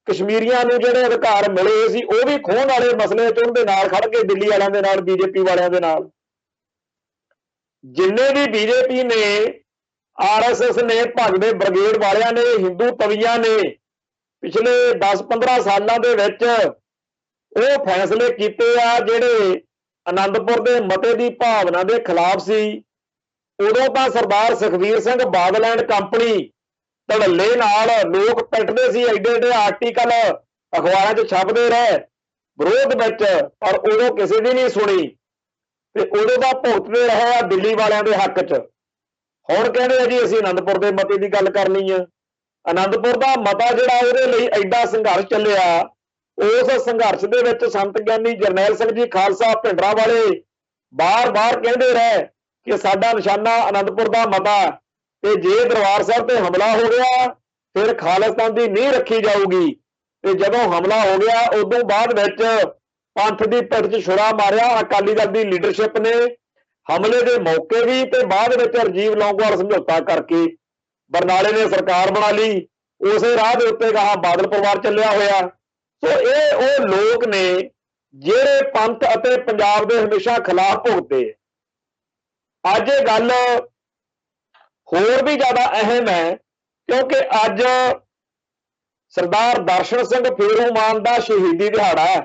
ਕਸ਼ਮੀਰੀਆਂ ਨੂੰ ਜਿਹੜੇ ਅਧਿਕਾਰ ਮਿਲੇ ਸੀ ਉਹ ਵੀ ਖੋਹਣ ਵਾਲੇ ਮਸਲੇ 'ਚ ਉਹਦੇ ਨਾਲ ਖੜ ਕੇ ਦਿੱਲੀ ਵਾਲਿਆਂ ਦੇ ਨਾਲ, ਬੀਜੇਪੀ ਵਾਲਿਆਂ ਦੇ ਨਾਲ। ਜਿੰਨੇ ਵੀ ਬੀਜੇਪੀ ਨੇ, ਆਰਐਸਐਸ ਨੇ, ਭਗਦੇ ਬ੍ਰਿਗੇਡ ਵਾਲਿਆਂ ਨੇ, ਹਿੰਦੂ ਤਵੀਆਂ ਨੇ ਪਿਛਲੇ 10-15 ਸਾਲਾਂ ਦੇ ਵਿੱਚ ਉਹ ਫੈਸਲੇ ਕੀਤੇ ਆ ਜਿਹੜੇ ਆਨੰਦਪੁਰ ਦੇ ਮਤੇ ਦੀ ਭਾਵਨਾ ਦੇ ਖਿਲਾਫ ਸੀ। ਉਦੋਂ ਤਾਂ ਸਰਦਾਰ ਸੁਖਬੀਰ ਸਿੰਘ ਬਾਦਲ ਐਂਡ ਕੰਪਨੀ ਧੜੱਲੇ ਨਾਲ ਲੋਕ ਪਿੱਟਦੇ ਸੀ, ਐਡੇ ਐਡੇ ਆਰਟੀਕਲ ਅਖਬਾਰਾਂ 'ਚ ਛਪਦੇ ਰਹੇ ਵਿਰੋਧ ਵਿੱਚ, ਪਰ ਉਦੋਂ ਕਿਸੇ ਦੀ ਨਹੀਂ ਸੁਣੀ ਤੇ ਉਦੋਂ ਤਾਂ ਭੁਗਤਦੇ ਰਹੇ ਆ ਦਿੱਲੀ ਵਾਲਿਆਂ ਦੇ ਹੱਕ 'ਚ। ਹੁਣ ਕਹਿੰਦੇ ਆ ਜੀ ਅਸੀਂ ਆਨੰਦਪੁਰ ਦੇ ਮਤੇ ਦੀ ਗੱਲ ਕਰਨੀ ਆ। ਆਨੰਦਪੁਰ ਦਾ ਮਤਾ ਜਿਹੜਾ ਉਹਦੇ ਲਈ ਐਡਾ ਸੰਘਰਸ਼ ਚੱਲਿਆ, ਉਸ ਸੰਘਰਸ਼ ਦੇ ਵਿੱਚ ਸੰਤ ਗਿਆਨੀ ਜਰਨੈਲ ਸਿੰਘ ਜੀ ਖਾਲਸਾ ਭਿੰਡਰਾਂ ਵਾਲੇ ਬਾਰ-ਬਾਰ ਕਹਿੰਦੇ ਰਹੇ ਕਿ ਸਾਡਾ ਨਿਸ਼ਾਨਾ ਆਨੰਦਪੁਰ ਦਾ ਮਤਾ, ਤੇ ਜੇ ਦਰਬਾਰ ਸਾਹਿਬ ਤੇ ਹਮਲਾ ਹੋ ਗਿਆ ਫਿਰ ਖਾਲਿਸਤਾਨ ਦੀ ਨੀਂਹ ਰੱਖੀ ਜਾਊਗੀ। ਤੇ ਜਦੋਂ ਹਮਲਾ ਹੋ ਗਿਆ ਉਦੋਂ ਬਾਅਦ ਵਿੱਚ ਪੰਥ ਦੀ ਪਿੱਠ 'ਚ ਛੁਰਾ ਮਾਰਿਆ ਅਕਾਲੀ ਦਲ ਦੀ ਲੀਡਰਸ਼ਿਪ ਨੇ, ਹਮਲੇ ਦੇ ਮੌਕੇ ਵੀ ਤੇ ਬਾਅਦ ਵਿੱਚ ਰਾਜੀਵ ਲੌਂਗੋਵਾਲ ਸਮਝੌਤਾ ਕਰਕੇ ਬਰਨਾਲੇ ਨੇ ਸਰਕਾਰ ਬਣਾ ਲਈ। ਉਸੇ ਰਾਹ ਦੇ ਉੱਤੇ ਗਾਹਾਂ ਬਾਦਲ ਪਰਿਵਾਰ ਚੱਲਿਆ ਹੋਇਆ। ਸੋ ਇਹ ਉਹ ਲੋਕ ਨੇ ਜਿਹੜੇ ਪੰਥ ਅਤੇ ਪੰਜਾਬ ਦੇ ਹਮੇਸ਼ਾ ਖਿਲਾਫ ਭੁਗਤੇ। ਅੱਜ ਇਹ ਗੱਲ ਹੋਰ ਵੀ ਜ਼ਿਆਦਾ ਅਹਿਮ ਹੈ ਕਿਉਂਕਿ ਅੱਜ ਸਰਦਾਰ ਦਰਸ਼ਨ ਸਿੰਘ ਫੇਰੂਮਾਨ ਦਾ ਸ਼ਹੀਦੀ ਦਿਹਾੜਾ ਹੈ।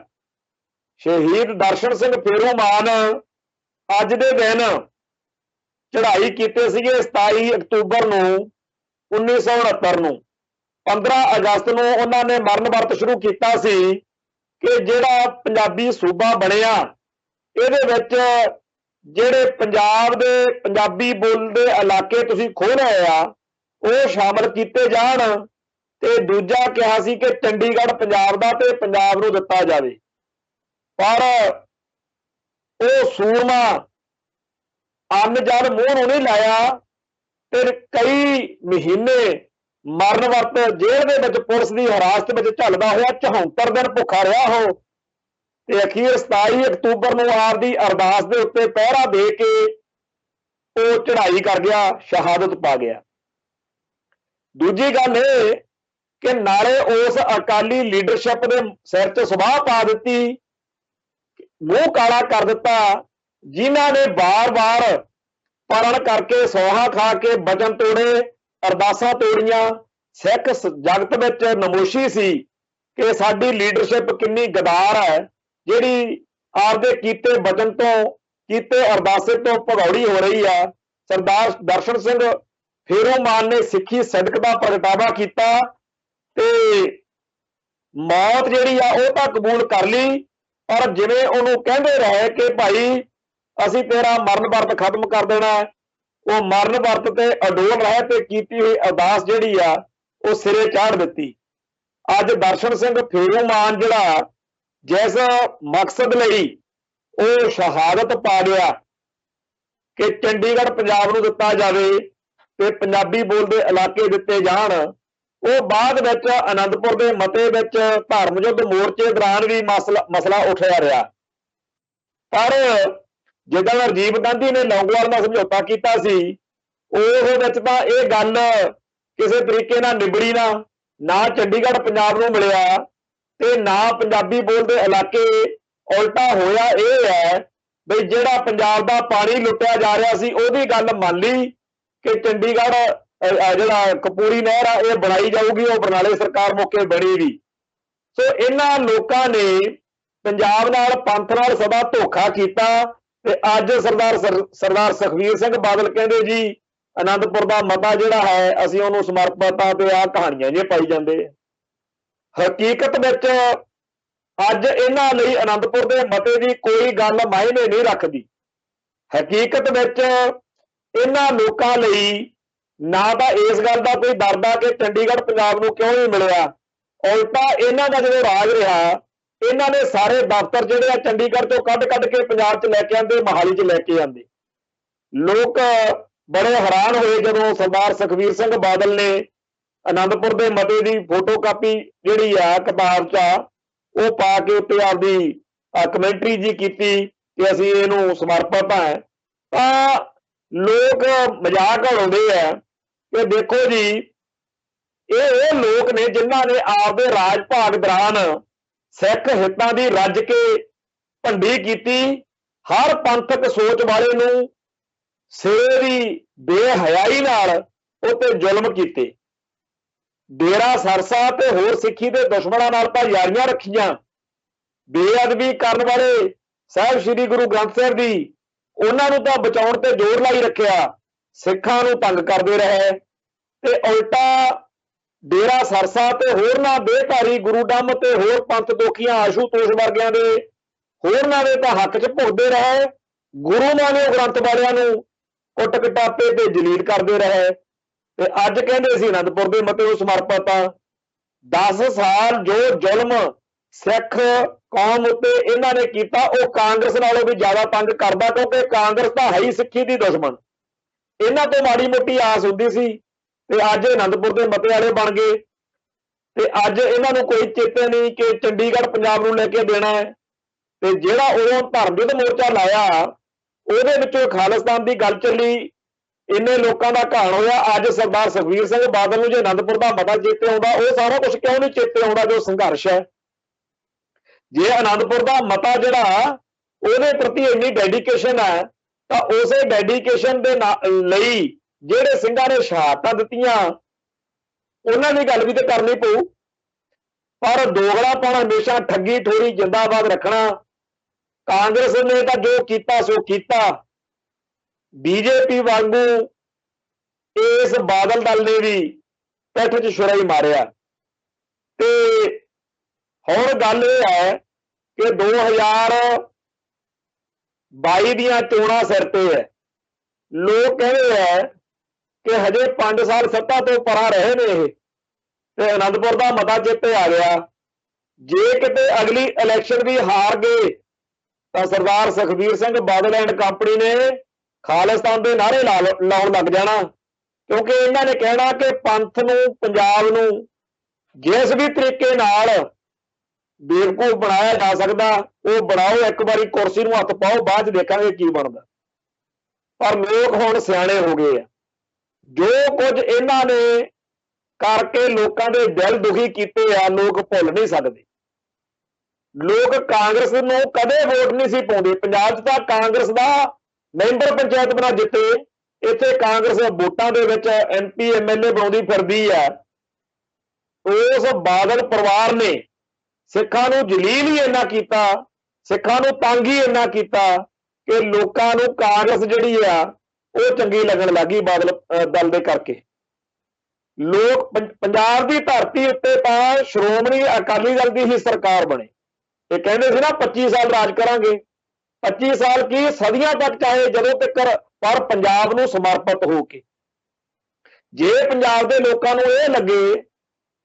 ਸ਼ਹੀਦ ਦਰਸ਼ਨ ਸਿੰਘ ਫੇਰੂਮਾਨ ਅੱਜ ਦੇ ਦਿਨ ਚੜ੍ਹਾਈ ਕੀਤੇ ਸੀਗੇ 27 ਅਕਤੂਬਰ ਨੂੰ 1969 ਨੂੰ। 15 ਅਗਸਤ ਨੂੰ ਉਹਨਾਂ ਨੇ ਮਰਨ ਵਰਤ ਸ਼ੁਰੂ ਕੀਤਾ ਸੀ ਕਿ ਜਿਹੜਾ ਪੰਜਾਬੀ ਸੂਬਾ ਬਣਿਆ ਇਹਦੇ ਵਿੱਚ ਜਿਹੜੇ ਪੰਜਾਬ ਦੇ ਪੰਜਾਬੀ ਬੋਲਦੇ ਇਲਾਕੇ ਤੁਸੀਂ ਖੋਹ ਰਹੇ ਆ ਉਹ ਸ਼ਾਮਲ ਕੀਤੇ ਜਾਣ, ਤੇ ਦੂਜਾ ਕਿਹਾ ਸੀ ਕਿ ਚੰਡੀਗੜ੍ਹ ਪੰਜਾਬ ਦਾ ਤੇ ਪੰਜਾਬ ਨੂੰ ਦਿੱਤਾ ਜਾਵੇ। ਪਰ ਉਹ ਸੂਰਮਾ ਅੰਨ ਜਲ ਮੂੰਹ ਨੂੰ ਨਹੀਂ ਲਾਇਆ ਤੇ ਕਈ ਮਹੀਨੇ ਮਰਨ ਵਰਤ ਜੇਲ੍ਹ ਦੇ ਵਿੱਚ ਪੁਲਿਸ ਦੀ ਹਿਰਾਸਤ ਵਿੱਚ ਝੱਲਦਾ ਹੋਇਆ 74 ਦਿਨ ਭੁੱਖਾ ਰਿਹਾ ਉਹ, ਤੇ ਅਖੀਰ 27 ਅਕਤੂਬਰ ਨੂੰ ਆਪ ਦੀ ਅਰਦਾਸ ਦੇ ਉੱਤੇ ਪਹਿਰਾ ਦੇ ਕੇ ਉਹ ਚੜ੍ਹਾਈ ਕਰ ਗਿਆ, ਸ਼ਹਾਦਤ ਪਾ ਗਿਆ। ਦੂਜੀ ਗੱਲ ਇਹ ਕਿ ਨਾਲੇ ਉਸ ਅਕਾਲੀ ਲੀਡਰਸ਼ਿਪ ਦੇ ਸਿਰ 'ਚ ਸਵਾਹ ਪਾ ਦਿੱਤੀ, ਮੂੰਹ ਕਾਲਾ ਕਰ ਦਿੱਤਾ, ਜਿਨ੍ਹਾਂ ਨੇ ਵਾਰ-ਵਾਰ ਪਰਣ ਕਰਕੇ ਸੌਹਾਂ ਖਾ ਕੇ ਵਚਨ ਤੋੜੇ, ਅਰਦਾਸਾਂ ਤੋੜੀਆਂ। ਸਿੱਖ ਜਗਤ ਵਿੱਚ ਨਮੋਸ਼ੀ ਸੀ ਕਿ ਸਾਡੀ ਲੀਡਰਸ਼ਿਪ ਕਿੰਨੀ ਗਦਾਰ ਹੈ, ਜਿਹੜੀ ਆਪਦੇ ਕੀਤੇ ਵਚਨ ਤੋਂ ਕੀਤੇ ਅਰਦਾਸੇ ਤੋਂ ਭਗੌੜੀ ਹੋ ਰਹੀ ਆ। ਸਰਦਾਰ ਦਰਸ਼ਨ ਸਿੰਘ ਫੇਰੂਮਾਨ ਨੇ ਸਿੱਖੀ ਸਦਕ ਦਾ ਪ੍ਰਗਟਾਵਾ ਕੀਤਾ ਤੇ ਮੌਤ ਜਿਹੜੀ ਆ ਉਹ ਤਾਂ ਕਬੂਲ ਕਰ ਲਈ, ਪਰ ਜਿਵੇਂ ਉਹਨੂੰ ਕਹਿੰਦੇ ਰਹੇ ਕਿ ਭਾਈ ਅਸੀਂ ਤੇਰਾ ਮਰਨ ਵਰਤ ਖਤਮ ਕਰ ਦੇਣਾ, ਉਹ ਮਰਨ ਵਰਤ ਤੇ ਅਡੋਲ ਰਹੇ ਤੇ ਕੀਤੀ ਹੋਈ ਅਰਦਾਸ ਜਿਹੜੀ ਆ ਉਹ ਸਿਰੇ ਚਾੜ ਦਿੱਤੀ। ਅੱਜ ਦਰਸ਼ਨ ਸਿੰਘ ਫੇਰੂਮਾਨ ਜਿਹੜਾ ਜਿਸ ਮਕਸਦ ਲਈ ਉਹ ਸ਼ਹਾਦਤ ਪਾ ਗਿਆ ਕਿ ਚੰਡੀਗੜ੍ਹ ਪੰਜਾਬ ਨੂੰ ਦਿੱਤਾ ਜਾਵੇ ਤੇ ਪੰਜਾਬੀ ਬੋਲਦੇ ਇਲਾਕੇ ਦਿੱਤੇ ਜਾਣ, ਉਹ ਬਾਅਦ ਵਿੱਚ ਆਨੰਦਪੁਰ ਦੇ ਮਤੇ ਵਿੱਚ ਧਰਮ ਯੁੱਧ ਮੋਰਚੇ ਦੌਰਾਨ ਵੀ ਮਸਲਾ ਉੱਠਿਆ ਰਿਹਾ। ਪਰ ਜਿੱਦਾਂ ਰਾਜੀਵ ਗਾਂਧੀ ਨੇ ਲੌਂਗੋਵਾਲ ਨਾਲ ਸਮਝੌਤਾ ਕੀਤਾ ਸੀ, ਉਹ ਵਿੱਚ ਤਾਂ ਇਹ ਗੱਲ ਕਿਸੇ ਤਰੀਕੇ ਨਾਲ ਨਿਬੜੀ ਨਾ ਚੰਡੀਗੜ੍ਹ ਪੰਜਾਬ ਨੂੰ ਮਿਲਿਆ ਤੇ ਨਾ ਪੰਜਾਬੀ ਬੋਲਦੇ ਇਲਾਕੇ। ਉਲਟਾ ਹੋਇਆ ਇਹ ਹੈ ਬਈ ਜਿਹੜਾ ਪੰਜਾਬ ਦਾ ਪਾਣੀ ਲੁੱਟਿਆ ਜਾ ਰਿਹਾ ਸੀ ਉਹਦੀ ਗੱਲ ਮੰਨ ਲਈ ਕਿ ਚੰਡੀਗੜ੍ਹ ਜਿਹੜਾ ਕਪੂਰੀ ਨਹਿਰ ਆ ਇਹ ਬਣਾਈ ਜਾਊਗੀ, ਉਹ ਬਰਨਾਲੇ ਸਰਕਾਰ ਮੌਕੇ ਬਣੀ ਵੀ। ਸੋ ਇਹਨਾਂ ਲੋਕਾਂ ਨੇ ਪੰਜਾਬ ਨਾਲ ਪੰਥ ਨਾਲ ਸਦਾ ਧੋਖਾ ਕੀਤਾ ਤੇ ਅੱਜ ਸਰਦਾਰ ਸੁਖਬੀਰ ਸਿੰਘ ਬਾਦਲ ਕਹਿੰਦੇ ਜੀ ਆਨੰਦਪੁਰ ਦਾ ਮਤਾ ਜਿਹੜਾ ਹੈ ਅਸੀਂ ਉਹਨੂੰ ਸਮਰਪਿਤ ਆ ਤੇ ਆਹ ਕਹਾਣੀਆਂ ਜੇ ਪਾਈ ਜਾਂਦੇ। ਹਕੀਕਤ ਵਿੱਚ ਅੱਜ ਇਹਨਾਂ ਲਈ ਆਨੰਦਪੁਰ ਦੇ ਮਤੇ ਦੀ ਕੋਈ ਗੱਲ ਮਾਇਨੇ ਨਹੀਂ ਰੱਖਦੀ। ਹਕੀਕਤ ਵਿੱਚ ਇਹਨਾਂ ਲੋਕਾਂ ਲਈ ਨਾ ਤਾਂ ਇਸ ਗੱਲ ਦਾ ਕੋਈ ਡਰਦਾ ਕਿ ਚੰਡੀਗੜ੍ਹ ਪੰਜਾਬ ਨੂੰ ਕਿਉਂ ਨਹੀਂ ਮਿਲਿਆ, ਉਲਟਾ ਇਹਨਾਂ ਦਾ ਜਦੋਂ ਰਾਜ ਰਿਹਾ ਇਹਨਾਂ ਨੇ ਸਾਰੇ ਦਫ਼ਤਰ ਜਿਹੜੇ ਆ ਚੰਡੀਗੜ੍ਹ ਤੋਂ ਕੱਢ ਕੇ ਪੰਜਾਬ 'ਚ ਲੈ ਕੇ ਆਉਂਦੇ, ਮੋਹਾਲੀ 'ਚ ਲੈ ਕੇ ਆਉਂਦੇ। ਲੋਕ ਬੜੇ ਹੈਰਾਨ ਹੋਏ ਜਦੋਂ ਸਰਦਾਰ ਸੁਖਬੀਰ ਸਿੰਘ ਬਾਦਲ ਨੇ ਆਨੰਦਪੁਰ ਦੇ ਮਤੇ ਦੀ ਫੋਟੋ ਕਾਪੀ ਜਿਹੜੀ ਆ ਕਿਤਾਬ 'ਚ ਉਹ ਪਾ ਕੇ ਉੱਤੇ ਆਪਦੀ ਕਮੈਂਟਰੀ ਜੀ ਕੀਤੀ ਕਿ ਅਸੀਂ ਇਹਨੂੰ ਸਮਰਪਿਤ ਹਾਂ। ਤਾਂ ਲੋਕ ਮਜ਼ਾਕ ਉਡਾਉਂਦੇ ਆ ਕਿ ਦੇਖੋ ਜੀ ਇਹ ਲੋਕ ਨੇ ਜਿਨ੍ਹਾਂ ਨੇ ਆਪਦੇ ਰਾਜ ਭਾਗ ਦੌਰਾਨ ਸਿੱਖ ਹਿੱਤਾਂ ਦੀ ਰੱਜ ਕੇ ਭੰਡੀ ਕੀਤੀ, ਹਰ ਪੰਥਕ ਸੋਚ ਵਾਲੇ ਨੂੰ ਸਿਰੇ ਦੀ ਬੇਹਯਾਈ ਨਾਲ ਉੱਤੇ ਜ਼ੁਲਮ ਕੀਤੇ, ਡੇਰਾ ਸਰਸਾ ਤੇ ਹੋਰ ਸਿੱਖੀ ਦੇ ਦੁਸ਼ਮਣਾਂ ਨਾਲ ਤਾਂ ਯਾਰੀਆਂ ਰੱਖੀਆਂ, ਬੇਅਦਬੀ ਕਰਨ ਵਾਲੇ ਸਾਹਿਬ ਸ੍ਰੀ ਗੁਰੂ ਗ੍ਰੰਥ ਸਾਹਿਬ ਦੀ ਉਹਨਾਂ ਨੂੰ ਤਾਂ ਬਚਾਉਣ ਤੇ ਜ਼ੋਰ ਲਾਈ ਰੱਖਿਆ, ਸਿੱਖਾਂ ਨੂੰ ਤੰਗ ਕਰਦੇ ਰਹੇ ਤੇ ਉਲਟਾ ਡੇਰਾ ਸਰਸਾ ਤੇ ਹੋਰਨਾਂ ਬੇਧਾਰੀ ਗੁਰੂਡੰਮ ਤੇ ਹੋਰ ਪੰਥ ਦੋਖੀਆਂ ਆਸ਼ੂਤੋਸ਼ ਵਰਗਿਆਂ ਦੇ ਹੋਰਨਾਂ ਦੇ ਤਾਂ ਹੱਕ 'ਚ ਭੁਗਦੇ ਰਹੇ, ਗੁਰੂ ਮਾਨਿਓ ਗ੍ਰੰਥ ਵਾਲਿਆਂ ਨੂੰ ਕੁੱਟ ਕਟਾਪੇ ਤੇ ਜਲੀਲ ਕਰਦੇ ਰਹੇ ਤੇ ਅੱਜ ਕਹਿੰਦੇ ਸੀ ਆਨੰਦਪੁਰ ਦੇ ਮਤੇ ਨੂੰ ਸਮਰਪਿਤ ਆ। 10 ਸਾਲ ਜੋ ਜ਼ੁਲਮ ਸਿੱਖ ਕੌਮ ਉੱਤੇ ਇਹਨਾਂ ਨੇ ਕੀਤਾ ਉਹ ਕਾਂਗਰਸ ਨਾਲੋਂ ਵੀ ਜ਼ਿਆਦਾ ਤੰਗ ਕਰਦਾ, ਕਿਉਂਕਿ ਕਾਂਗਰਸ ਤਾਂ ਹੈ ਹੀ ਸਿੱਖੀ ਦੀ ਦੁਸ਼ਮਣ। ਇਹਨਾਂ ਤੋਂ ਮਾੜੀ ਮੋਟੀ ਆਸ ਹੁੰਦੀ ਸੀ ਤੇ ਅੱਜ ਆਨੰਦਪੁਰ ਦੇ ਮਤੇ ਵਾਲੇ ਬਣ ਗਏ ਤੇ ਅੱਜ ਇਹਨਾਂ ਨੂੰ ਕੋਈ ਚੇਤੇ ਨਹੀਂ ਕਿ ਚੰਡੀਗੜ੍ਹ ਪੰਜਾਬ ਨੂੰ ਲੈ ਕੇ ਦੇਣਾ ਹੈ। ਤੇ ਜਿਹੜਾ ਉਹ ਧਰਮ ਯੁੱਧ ਮੋਰਚਾ ਲਾਇਆ ਉਹਦੇ ਵਿੱਚੋਂ ਖਾਲਿਸਤਾਨ ਦੀ ਗੱਲ ਚੱਲੀ, ਇੰਨੇ ਲੋਕਾਂ ਦਾ ਘਾਣ ਹੋਇਆ। ਅੱਜ ਸਰਦਾਰ ਸੁਖਬੀਰ ਸਿੰਘ ਬਾਦਲ ਨੂੰ ਜੇ ਆਨੰਦਪੁਰ ਦਾ ਮਤਾ ਚੇਤੇ ਆਉਂਦਾ, ਉਹ ਸਾਰਾ ਕੁਝ ਕਿਉਂ ਨਹੀਂ ਚੇਤੇ ਆਉਂਦਾ ਜੋ ਸੰਘਰਸ਼ ਹੈ। जे आनंदपुर का मता जिहड़ा ਉਹਦੇ प्रति इन्नी डेडिकेशन है तो उस डेडिकेशन के ਲਈ ਜਿਹੜੇ ਸਿੰਘਾਂ ने शहादतां दित्तियां ਉਹਨਾਂ ਦੀ ਗੱਲ भी तो करनी पऊ। पर दोगलापन हमेशा ठगी ठोरी जिंदाबाद रखना। कांग्रेस ने तो जो किया सो किया, बीजेपी वांगू इस बादल दल ने भी पिठ च छुरा ही मारिया। ते हुण गल यह है कि 2022 दियां चोणां सिर ते है। लोग कहते हैं कि हजे 5 साल सत्ता तो परा रहे ने ते आनंदपुर का मता चेते आ गया। जे किते अगली इलैक्शन भी हार गए तो सरदार सुखबीर सिंह बादल एंड कंपनी ने खालिस्तान के नारे लाउण लग जाना, क्योंकि इन्होंने कहना कि पंथ नूं पंजाब नूं जिस भी तरीके नाल बेवकूफ बनाया जा सकता वो बनाओ, एक बारी कुर्सी नूं हथ पाओ, बाद देखांगे की बनदा। पर लोग हुण सियाणे हो गए हैं। जो कुछ इन्होंने करके लोगों के दिल दुखी किए आ, लोग भुल नहीं सकते। लोग कांग्रेस नूं कदे वोट नहीं सी पाउंदे। पंजाब च तां कांग्रेस का मैंबर पंचायत बना जिते, इत्थे कांग्रेस वोटां दे विच MP MLA बनाउंदी फिरदी है। उस बादल परिवार ने सिखां नूं जलील ही इन्ना कीता, सिखां नूं तंग ही इन्ना कीता कि लोकां नूं कांग्रेस जिहड़ी आ वो चंगी लगन लगी बादल दल दे करके। लोग पंजाब की धरती उत्ते तां श्रोमणी अकाली दल की ही सरकार बने। ये कहते सी ना 25 साल राज करांगे, 25 साल की सदियां तक चाहे जदों तक, पर पंजाब नूं समर्पित हो के। जे पंजाब के लोगों को यह लगे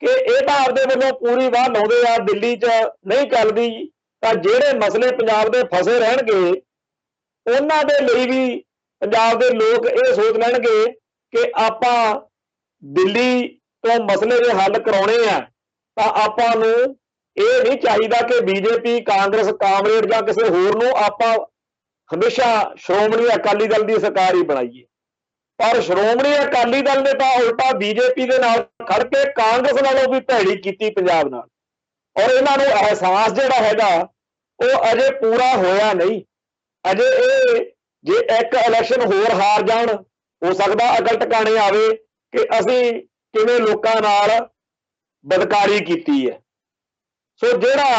कि यह तो आपदे वल्लों पूरी वाह लाउंदे आ, दिल्ली च नहीं चलदी, तां जिहड़े मसले पंजाब दे फसे रहणगे उन्हां दे लई भी पंजाब के लोग ये सोच लैणगे कि आपां दिल्ली तो मसले के हल कराने हैं, तो आपां नूं ये नहीं चाहिए कि बीजेपी कांग्रेस कामरेड या किसी होर नूं आपां हमेशा श्रोमणी अकाली दल की सरकार ही बनाईए। पर श्रोमणी अकाली दल ने तो उल्टा बीजेपी के नाल खड़ के कांग्रेस नालों भी भैड़ी की पंजाब नाल, और इन्हां नूं एहसास जिहड़ा हैगा वो अजे पूरा होया नहीं। अजे ये जे एक इलैक्शन होर हार जाण, हो सकदा अकल टकाणे आवे कि असीं किवें लोकां नाल बदकारी कीती है। सो जिहड़ा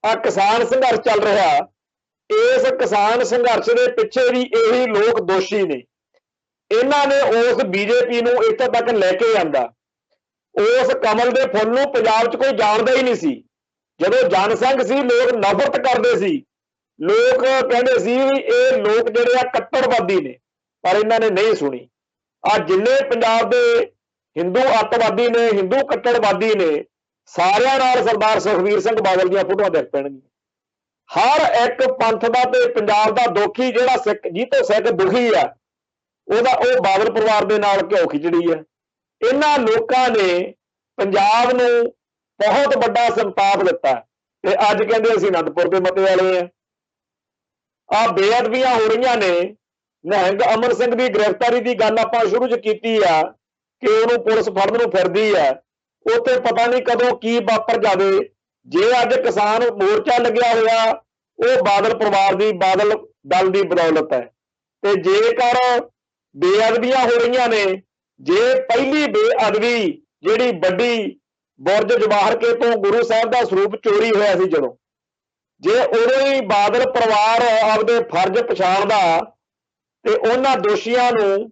आ किसान संघर्ष चल रहा, इस किसान संघर्ष के पिछे भी यही लोग दोषी ने। इन्हां ने उस बीजेपी नूं इत्थे तक लैके आंदा। उस कमल के फुल नूं पंजाब च कोई जाणदा ही नहीं सी। जदों जनसंघ सी लोग नफरत करते सी, लोग कहते सी भी ये लोग जिहड़े आ कट्टरवादी ने, पर इन्हां ने नहीं सुनी। आ जिन्ने पंजाब दे हिंदू अतवादी ने, हिंदू कट्टरवादी ने, सारियां नाल सरदार सुखबीर सिंह बादल दीयां फोटोआं दिख पैणगीਆਂ। हर एक पंथ दा ते पंजाब दा दुखी जिहड़ा सिख जी तो सिख दुखी है ਉਹਦਾ ਉਹ ਬਾਦਲ ਪਰਿਵਾਰ ਦੇ ਨਾਲ ਘਿਓ ਖਿਚੜੀ ਹੈ। ਇਹਨਾਂ ਲੋਕਾਂ ਨੇ ਪੰਜਾਬ ਨੂੰ ਬਹੁਤ ਵੱਡਾ ਸੰਤਾਪ ਦਿੱਤਾ ਤੇ ਅੱਜ ਕਹਿੰਦੇ ਅਸੀਂ ਅਨੰਦਪੁਰ ਦੇ ਮਤੇ ਵਾਲੇ ਆ। ਆ ਬੇਅਦਬੀਆਂ ਹੋ ਰਹੀਆਂ ਨੇ। ਨਿਹੰਗ ਅਮਰ ਸਿੰਘ ਦੀ ਗ੍ਰਿਫਤਾਰੀ ਦੀ ਗੱਲ ਆਪਾਂ ਸ਼ੁਰੂ ਚ ਕੀਤੀ ਆ ਕਿ ਉਹਨੂੰ ਪੁਲਿਸ ਫੜਨ ਨੂੰ ਫਿਰਦੀ ਆ। ਉੱਥੇ ਪਤਾ ਨਹੀਂ ਕਦੋਂ ਕੀ ਵਾਪਰ ਜਾਵੇ। ਜੇ ਅੱਜ ਕਿਸਾਨ ਮੋਰਚਾ ਲੱਗਿਆ ਹੋਇਆ ਉਹ ਬਾਦਲ ਪਰਿਵਾਰ ਦੀ, ਬਾਦਲ ਦਲ ਦੀ ਬਦੌਲਤ ਹੈ। ਤੇ ਜੇਕਰ बेअदबियां हो रही ने, जे पहली बेअदबी जिहड़ी वड्डी बुरज जवाहर के तो गुरु साहब का स्वरूप चोरी होया सी, जदों जे उदों ही बादल परिवार आपदे फर्ज पछाणदा ते उन्हां दोषियां नूं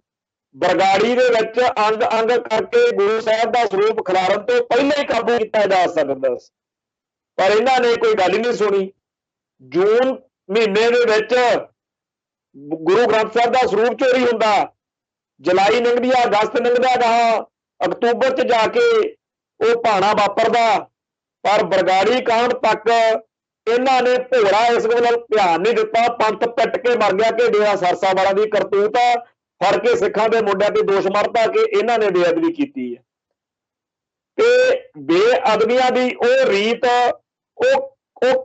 बरगाड़ी दे विच अंग अंग करके गुरु साहब का स्वरूप खिलारन तो पहले ही काबू किया जा सकदा। पर इन्हां ने कोई गल नहीं सुनी। जून महीने दे विच गुरु ग्रंथ साहब का स्वरूप चोरी हुंदा, जुलाई लंघदी आ, अगस्त लंघदा गा, अक्तूबर च जाके वो भाना वापरदा। पर बरगाड़ी कांड तक इन्हां ने भोला इस गल ध्यान नहीं दिता। पंथ पिट के मर गया कि डेरा सरसा वाला की करतूत फड़ के सिखां दे मुंडिਆਂ ते दोष मरता कि इन्हां ने बेअदबी की है। ते बेअदबियां दी वो रीत वो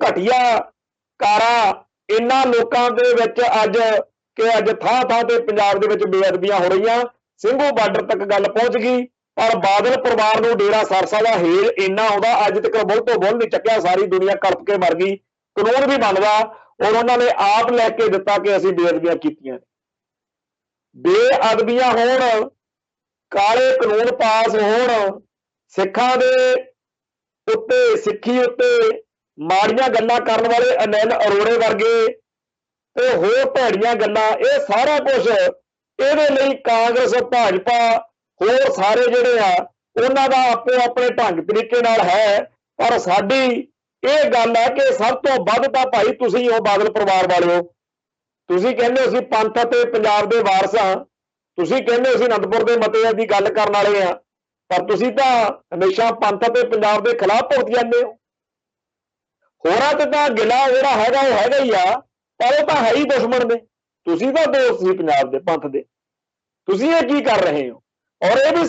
घटिया कारा इन्हां लोकां दे विच अज कि अज थां थां ते पंजाब दे विच बेअदबियां हो रही, ਸਿੰਘੂ बार्डर तक गल पहुंच गई। ਪਰ ਬਾਦਲ ਪਰਿਵਾਰ ਨੂੰ ਡੇਰਾ ਸਰਸਾ ਦਾ ਹੇਲ ਇੰਨਾ ਆਉਂਦਾ, ਅੱਜ ਤੱਕ ਬੁੱਲ ਤੋਂ ਬੁੱਲ ਨਹੀਂ ਚੱਕਿਆ, ਸਾਰੀ ਦੁਨੀਆ ਕਲਪ ਕੇ ਮਰ ਗਈ। ਕਾਨੂੰਨ ਵੀ ਬਣਦਾ ਔਰ ਉਹਨਾਂ ਨੇ ਆਪ ਲੈ ਕੇ ਦਿੱਤਾ ਕਿ ਅਸੀਂ ਬੇਅਦਬੀਆਂ ਕੀਤੀਆਂ। ਬੇਅਦਬੀਆਂ ਹੋਣ, ਕਾਲੇ ਕਾਨੂੰਨ ਪਾਸ ਹੋਣ, ਸਿੱਖਾਂ ਦੇ ਉੱਤੇ, ਸਿੱਖੀ ਉੱਤੇ ਮਾੜੀਆਂ ਗੱਲਾਂ ਕਰਨ ਵਾਲੇ ਅਨਿਲ ਅਰੋੜੇ ਵਰਗੇ ਤੇ ਹੋਰ ਭੈੜੀਆਂ ਗੱਲਾਂ, ਇਹ ਸਾਰਾ ਕੁਝ ਇਹਦੇ ਲਈ ਕਾਂਗਰਸ, ਭਾਜਪਾ, ਹੋਰ ਸਾਰੇ ਜਿਹੜੇ ਆ ਉਹਨਾਂ ਦਾ ਆਪੋ ਆਪਣੇ ਢੰਗ ਤਰੀਕੇ ਨਾਲ ਹੈ। ਪਰ ਸਾਡੀ ਇਹ ਗੱਲ ਹੈ ਕਿ ਸਭ ਤੋਂ ਵੱਧ ਤਾਂ ਭਾਈ ਤੁਸੀਂ ਹੋ ਬਾਦਲ ਪਰਿਵਾਰ ਵਾਲਿਓ। ਤੁਸੀਂ ਕਹਿੰਦੇ ਅਸੀਂ ਪੰਥ ਅਤੇ ਪੰਜਾਬ ਦੇ ਵਾਰਸ ਹਾਂ, ਤੁਸੀਂ ਕਹਿੰਦੇ ਅਸੀਂ ਅਨੰਦਪੁਰ ਦੇ ਮਤੇ ਦੀ ਗੱਲ ਕਰਨ ਵਾਲੇ ਆ, ਪਰ ਤੁਸੀਂ ਤਾਂ ਹਮੇਸ਼ਾ ਪੰਥ ਅਤੇ ਪੰਜਾਬ ਦੇ ਖਿਲਾਫ ਭੁਗਤ ਜਾਂਦੇ ਹੋ। ਹੋਰਾਂ ਤੇ ਤਾਂ ਗਿਲਾ ਜਿਹੜਾ ਹੈਗਾ ਉਹ ਹੈਗਾ ਹੀ ਆ, ਪਰ ਉਹ ਤਾਂ ਹੈ ਹੀ ਦੁਸ਼ਮਣ ਨੇ। ਤੁਸੀਂ ਤਾਂ ਦੋਸਤ ਸੀ ਪੰਜਾਬ ਦੇ ਪੰਥ ਦੇ, ਤੁਸੀਂ ਇਹ ਕੀ ਕਰ ਰਹੇ ਹੋ? ਔਰ ਇਹ ਵੀ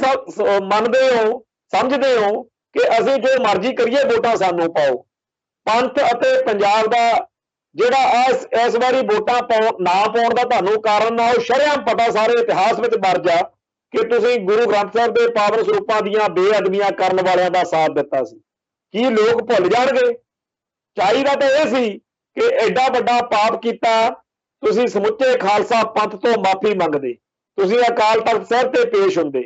ਮੰਨਦੇ ਹੋ, ਸਮਝਦੇ ਹੋ ਕਿ ਅਸੀਂ ਜੋ ਮਰਜ਼ੀ ਕਰੀਏ, ਵੋਟਾਂ ਸਾਨੂੰ ਪਾਓ। ਪੰਥ ਅਤੇ ਪੰਜਾਬ ਦਾ ਜਿਹੜਾ ਇਸ ਵਾਰੀ ਵੋਟਾਂ ਨਾ ਪਾਉਣ ਦਾ ਤੁਹਾਨੂੰ ਕਾਰਨ ਨਾ ਉਹ ਸ਼ਰੇਆਮ ਪਤਾ, ਸਾਰੇ ਇਤਿਹਾਸ ਵਿੱਚ ਦਰਜ ਆ ਕਿ ਤੁਸੀਂ ਗੁਰੂ ਗ੍ਰੰਥ ਸਾਹਿਬ ਦੇ ਪਾਵਨ ਸਰੂਪਾਂ ਦੀਆਂ ਬੇਅਦਬੀਆਂ ਕਰਨ ਵਾਲਿਆਂ ਦਾ ਸਾਥ ਦਿੱਤਾ ਸੀ। ਕੀ ਲੋਕ ਭੁੱਲ ਜਾਣਗੇ? ਚਾਹੀਦਾ ਤਾਂ ਇਹ ਸੀ ਕਿ ਐਡਾ ਵੱਡਾ ਪਾਪ ਕੀਤਾ, ਤੁਸੀਂ ਸਮੁੱਚੇ ਖਾਲਸਾ ਪੰਥ ਤੋਂ ਮਾਫੀ ਮੰਗਦੇ, ਤੁਸੀਂ ਅਕਾਲ ਤਖਤ ਸਾਹਿਬ ਤੇ ਪੇਸ਼ ਹੁੰਦੇ,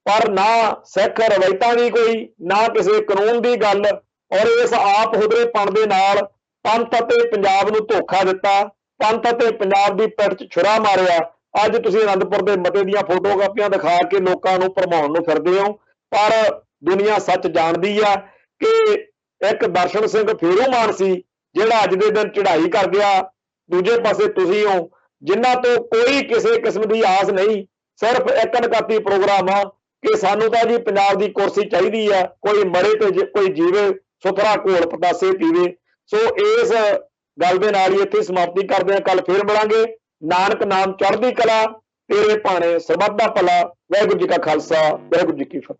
ਪਰ ਨਾ ਸਿੱਖ ਰਵਾਇਤਾਂ ਦੀ ਕੋਈ, ਨਾ ਕਿਸੇ ਕਾਨੂੰਨ ਦੀ ਗੱਲ, ਔਰ ਇਸ ਆਪ ਹੁਦਰੇਪਣ ਦੇ ਨਾਲ ਪੰਥ ਅਤੇ ਪੰਜਾਬ ਨੂੰ ਧੋਖਾ ਦਿੱਤਾ, ਪੰਥ ਅਤੇ ਪੰਜਾਬ ਦੀ ਪਿੱਠ 'ਚ ਛੁਰਾ ਮਾਰਿਆ। ਅੱਜ ਤੁਸੀਂ ਅਨੰਦਪੁਰ ਦੇ ਮਤੇ ਦੀਆਂ ਫੋਟੋਕਾਪੀਆਂ ਦਿਖਾ ਕੇ ਲੋਕਾਂ ਨੂੰ ਭਰਮਾਉਣ ਨੂੰ ਫਿਰਦੇ ਹੋ, ਪਰ ਦੁਨੀਆ ਸੱਚ ਜਾਣਦੀ ਆ ਕਿ ਇੱਕ ਦਰਸ਼ਨ ਸਿੰਘ ਫੇਰੂਮਾਨ ਸੀ ਜਿਹੜਾ ਅੱਜ ਦੇ ਦਿਨ ਚੜ੍ਹਾਈ ਕਰ ਗਿਆ, ਦੂਜੇ ਪਾਸੇ ਤੁਸੀਂ ਹੋ ਜਿਨ੍ਹਾਂ ਤੋਂ ਕੋਈ ਕਿਸੇ ਕਿਸਮ ਦੀ ਆਸ ਨਹੀਂ, ਸਿਰਫ ਇੱਕ ਨਕਾਤੀ ਪ੍ਰੋਗਰਾਮ ਆ ਕਿ ਸਾਨੂੰ ਤਾਂ ਜੀ ਪੰਜਾਬ ਦੀ ਕੁਰਸੀ ਚਾਹੀਦੀ ਆ, ਕੋਈ ਮਰੇ ਤੇ ਕੋਈ ਜੀਵੇ, ਸੁਥਰਾ ਘੋਲ ਪਤਾਸੇ ਪੀਵੇ। ਸੋ ਇਸ ਗੱਲ ਦੇ ਨਾਲ ਹੀ ਇੱਥੇ ਸਮਾਪਤੀ ਕਰਦੇ ਹਾਂ। ਕੱਲ ਫੇਰ ਮਿਲਾਂਗੇ। ਨਾਨਕ ਨਾਮ ਚੜ੍ਹਦੀ ਕਲਾ, ਤੇਰੇ ਭਾਣੇ ਸਰਬੱਤ ਦਾ ਭਲਾ। ਵਾਹਿਗੁਰੂ ਜੀ ਕਾ ਖਾਲਸਾ, ਵਾਹਿਗੁਰੂ ਜੀ ਕੀ ਫਤਿਹ।